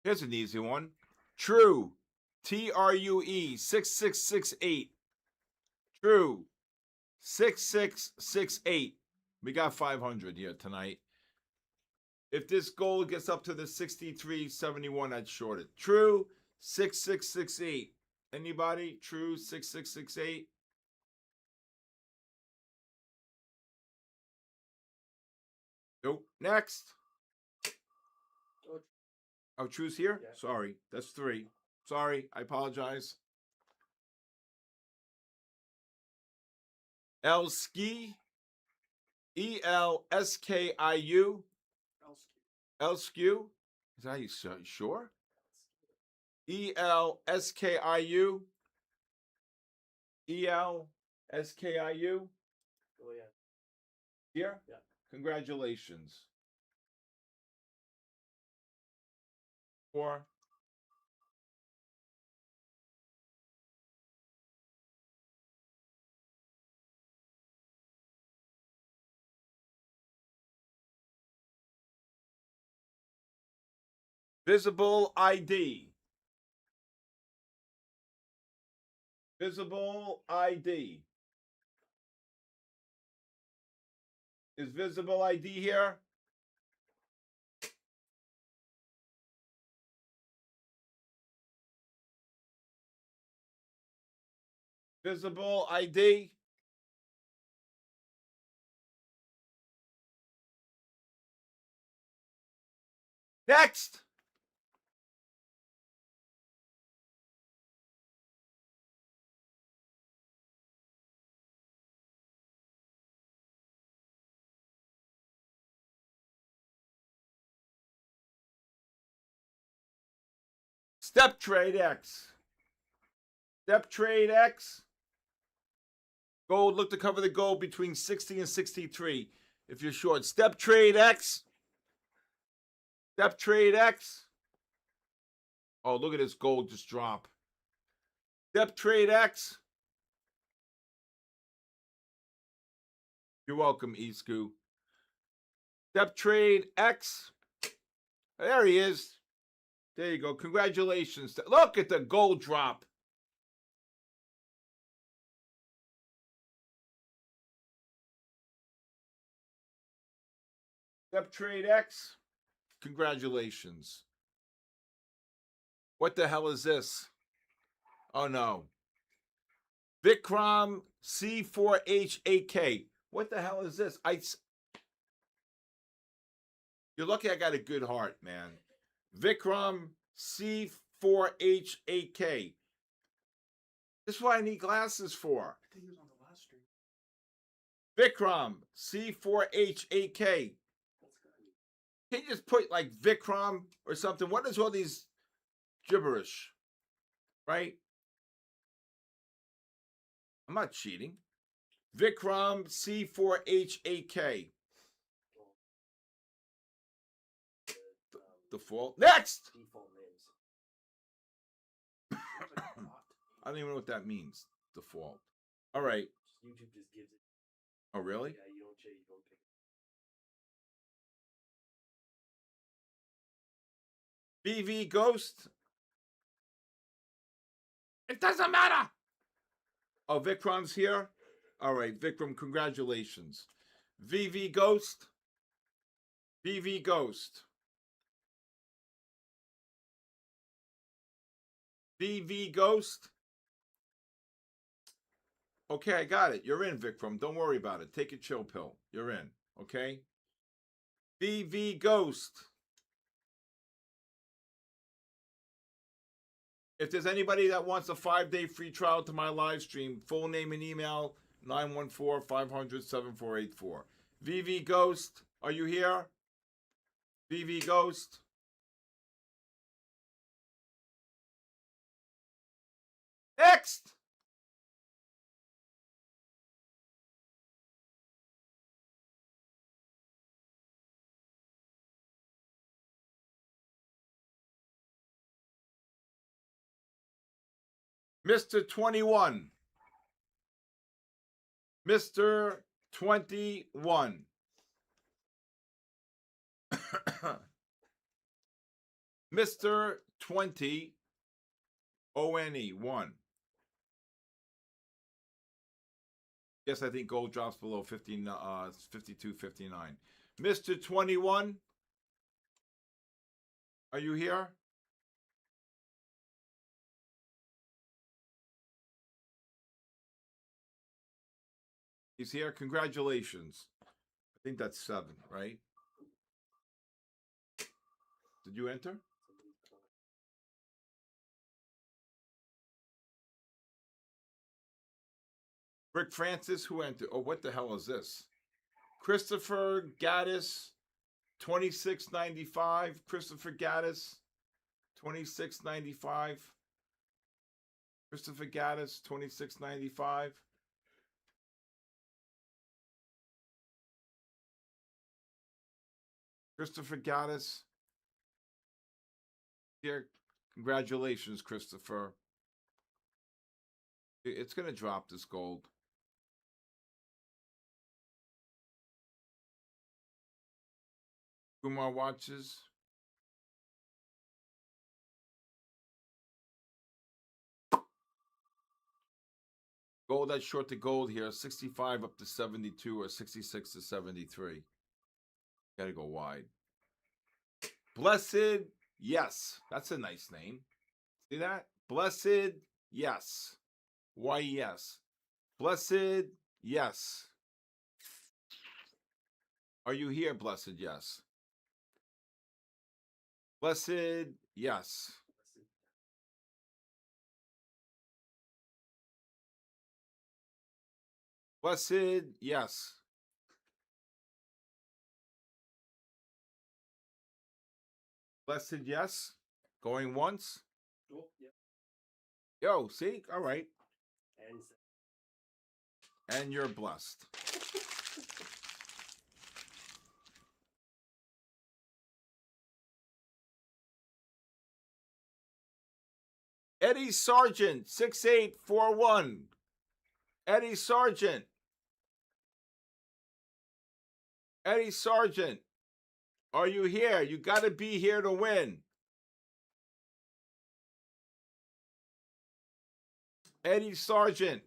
Here's an easy one. True. TRUE 6668. True. 6668. We got 500 here tonight. If this gold gets up to the 63.71, I'd short it. True 6668. Anybody? True 6668. Nope. Next. Oh, True's here? Yeah. Sorry. That's 3. Sorry. I apologize. Elski. ELSKIU. Elskew. Is that how you sure? ELSKIU. ELSKIU. Oh yeah. Here? Yeah. Congratulations. 4. Visible ID. Visible ID. Is visible ID here? Visible ID. Next. Step Trade X. Step Trade X. Gold, look to cover the gold between 60 and 63 if you're short. Step Trade X. Step Trade X. Oh, look at this gold just drop. Step Trade X. You're welcome, Isku. Step Trade X. There he is. There you go. Congratulations. Look at the gold drop. Step Trade X. Congratulations. What the hell is this? Oh no. Vikram C4H8K. What the hell is this? You're lucky I got a good heart, man. Vikram C4H8K. This is what I need glasses for. I think he was on the last stream. Vikram C4H8K. Can you just put like Vikram or something? What is all these gibberish? Right? I'm not cheating. Vikram C4H8K. Default. Next! Default names. I don't even know what that means. Default. All right. YouTube just gives it. Oh, really? Yeah, you don't change, you don't pick it. BV Ghost. It doesn't matter. Oh, Vikram's here? All right, Vikram, congratulations. VV Ghost. VV Ghost. VV Ghost. Okay, I got it. You're in, Vikram. Don't worry about it. Take a chill pill. You're in, okay? VV Ghost. If there's anybody that wants a 5-day free trial to my live stream, full name and email, 914-500-7484. VV Ghost, are you here? VV Ghost. Next! Mr. 21. Mr. 21. Mr. 20. ONE 1. Yes, I think gold drops below 52.59. Mr. 21. Are you here? He's here. Congratulations. I think that's 7, right? Did you enter? Rick Francis, who entered? Oh, what the hell is this? Christopher Gaddis, 26.95. Christopher Gaddis, 26.95. Christopher Gaddis, 26.95. Christopher Gaddis. Here, congratulations, Christopher. It's going to drop this gold. Kumar watches. Gold, that's short to gold here. 65 up to 72 or 66 to 73. Got to go wide. Blessed, yes. That's a nice name. See that? Blessed, yes. YES. Blessed, yes. Are you here, blessed, yes? Blessed, yes. Blessed, yes. Blessed, yes. Going once. Oh, yeah. Yo, see? All right. And And you're blessed. Eddie Sargent, 6841. Eddie Sargent. Eddie Sargent. Are you here? You got to be here to win. Eddie Sargent.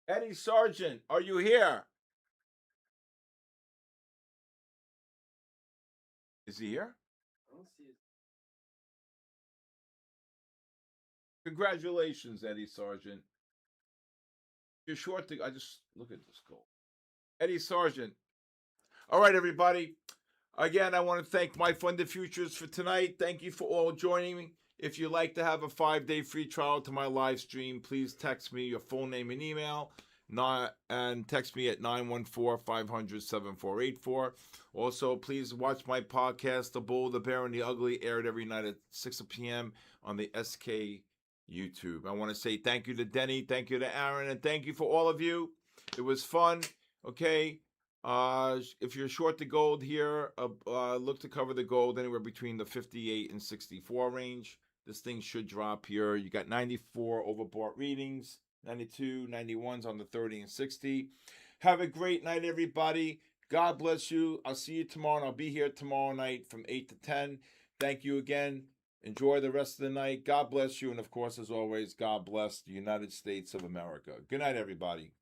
Eddie Sargent, are you here? Is he here? I don't see it. Congratulations, Eddie Sargent. You're short to. I just look at this goal. Eddie Sargent. All right, everybody. Again, I want to thank my Funded Futures for tonight. Thank you for all joining me. If you'd like to have a 5-day free trial to my live stream, please text me your full name and email. And text me at 914-500-7484. Also, please watch my podcast, The Bull, the Bear, and the Ugly, aired every night at 6 p.m. on the SK YouTube. I want to say thank you to Denny, thank you to Aaron, and thank you for all of you. It was fun. Okay. If you're short the gold here, look to cover the gold anywhere between the 58 and 64 range. This thing should drop here. You got 94 overbought readings, 92, 91s on the 30 and 60. Have a great night, everybody. God bless you. I'll see you tomorrow, and I'll be here tomorrow night from 8 to 10. Thank you again. Enjoy the rest of the night. God bless you. And, of course, as always, God bless the United States of America. Good night, everybody.